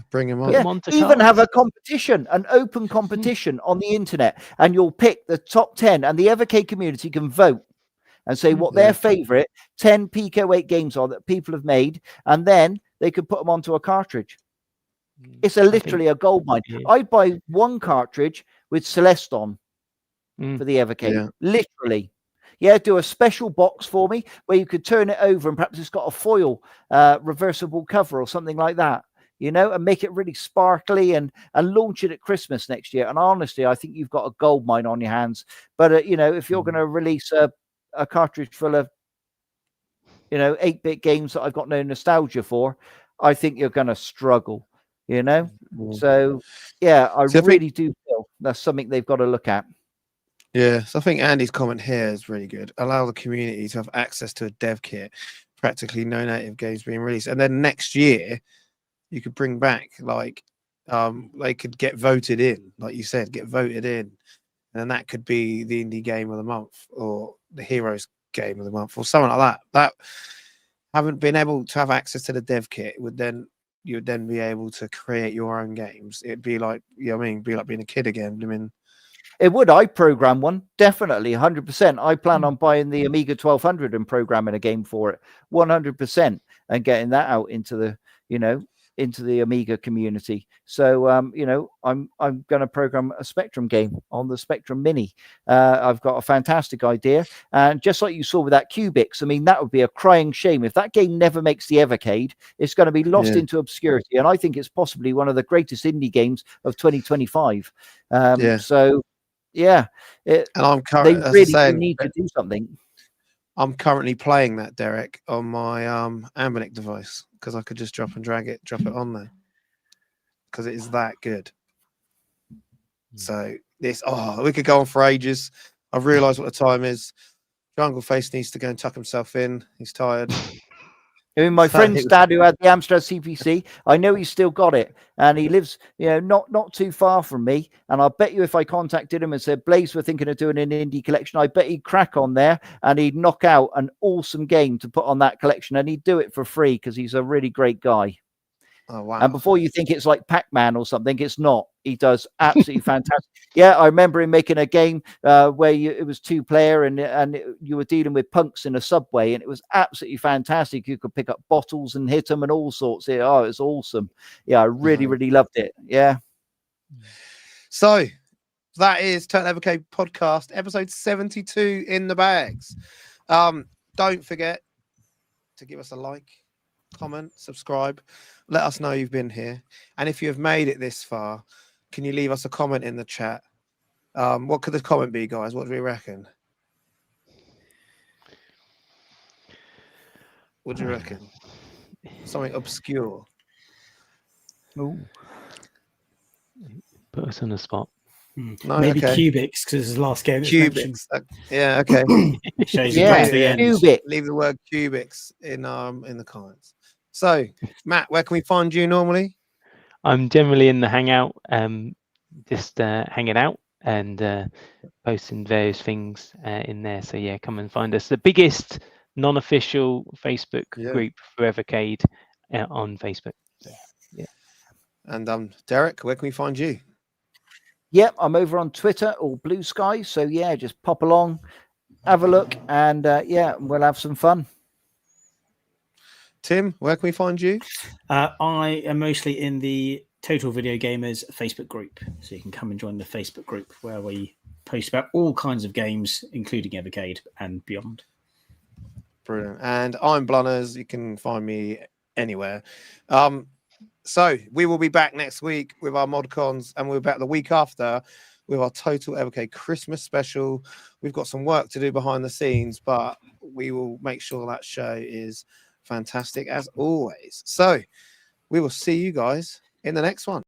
Bring them on. Even have a competition, an open competition on the internet, and you'll pick the top 10, and the Evercade community can vote and say what their favorite 10 Pico 8 games are that people have made, and then they could put them onto a cartridge. It's literally a goldmine. I'd buy one cartridge with Celeste on for the Evercade. Literally. Yeah, do a special box for me where you could turn it over and perhaps it's got a foil reversible cover or something like that. You know, and make it really sparkly and launch it at Christmas next year. And honestly, I think you've got a gold mine on your hands. But, you know, if you're going to release a cartridge full of, you know, 8-bit games that I've got no nostalgia for, I think you're going to struggle, you know. So, I really do feel that's something they've got to look at. Yeah, so I think Andy's comment here is really good. Allow the community to have access to a dev kit, practically no native games being released. And then next year, you could bring back, like, they could get voted in, like you said, get voted in. And then that could be the indie game of the month or the heroes game of the month or something like that. That haven't been able to have access to the dev kit you would then be able to create your own games. It'd be like, you know what I mean, be like being a kid again. I mean, it would. I program one, definitely, 100%. I plan on buying the Amiga 1200 and programming a game for it, 100%, and getting that out into the, into the Amiga community. So, I'm going to program a Spectrum game on the Spectrum Mini. I've got a fantastic idea. And just like you saw with that Cubics, I mean, that would be a crying shame. If that game never makes the Evercade, it's going to be lost into obscurity. And I think it's possibly one of the greatest indie games of 2025. So, yeah. And I'm they really do need to do something. I'm currently playing that, Derek, on my Ambonic device because I could just drop it on there because it is that good. So we could go on for ages. I've realised what the time is. Jungle Face needs to go and tuck himself in. He's tired. I mean, my friend's dad who had the Amstrad CPC, I know he's still got it, and he lives, not too far from me. And I'll bet you if I contacted him and said, Blaze, we're thinking of doing an indie collection, I bet he'd crack on there and he'd knock out an awesome game to put on that collection, and he'd do it for free because he's a really great guy. Oh, wow. And before you think it's like Pac-Man or something, it's not. He does absolutely fantastic. Yeah, I remember him making a game where it was 2-player and you were dealing with punks in a subway, and it was absolutely fantastic. You could pick up bottles and hit them and all sorts. It was awesome. Yeah, I really loved it. Yeah. So that is Turn Evercade podcast, episode 72 in the bags. Don't forget to give us a like, comment, subscribe. Let us know you've been here. And if you have made it this far, can you leave us a comment in the chat? What could the comment be, guys? What do we reckon? What do you reckon? Something obscure. Ooh. Put us on the spot. No, Maybe okay. Cubics because it's the last game. Cubics. Yeah, okay. Cubics. Leave the word Cubics in the comments. So, Matt, where can we find you normally? I'm generally in the Hangout, just hanging out and posting various things in there. So yeah, come and find us. The biggest non-official Facebook group for Evercade on Facebook. So, yeah. And Derek, where can we find you? Yep, I'm over on Twitter or Blue Sky. So yeah, just pop along, have a look, and we'll have some fun. Tim, where can we find you? I am mostly in the Total Video Gamers Facebook group. So you can come and join the Facebook group where we post about all kinds of games, including Evercade and beyond. Brilliant. And I'm Blunners. You can find me anywhere. So we will be back next week with our ModCons, and we'll be back the week after with our Total Evercade Christmas special. We've got some work to do behind the scenes, but we will make sure that show is fantastic as always. So we will see you guys in the next one.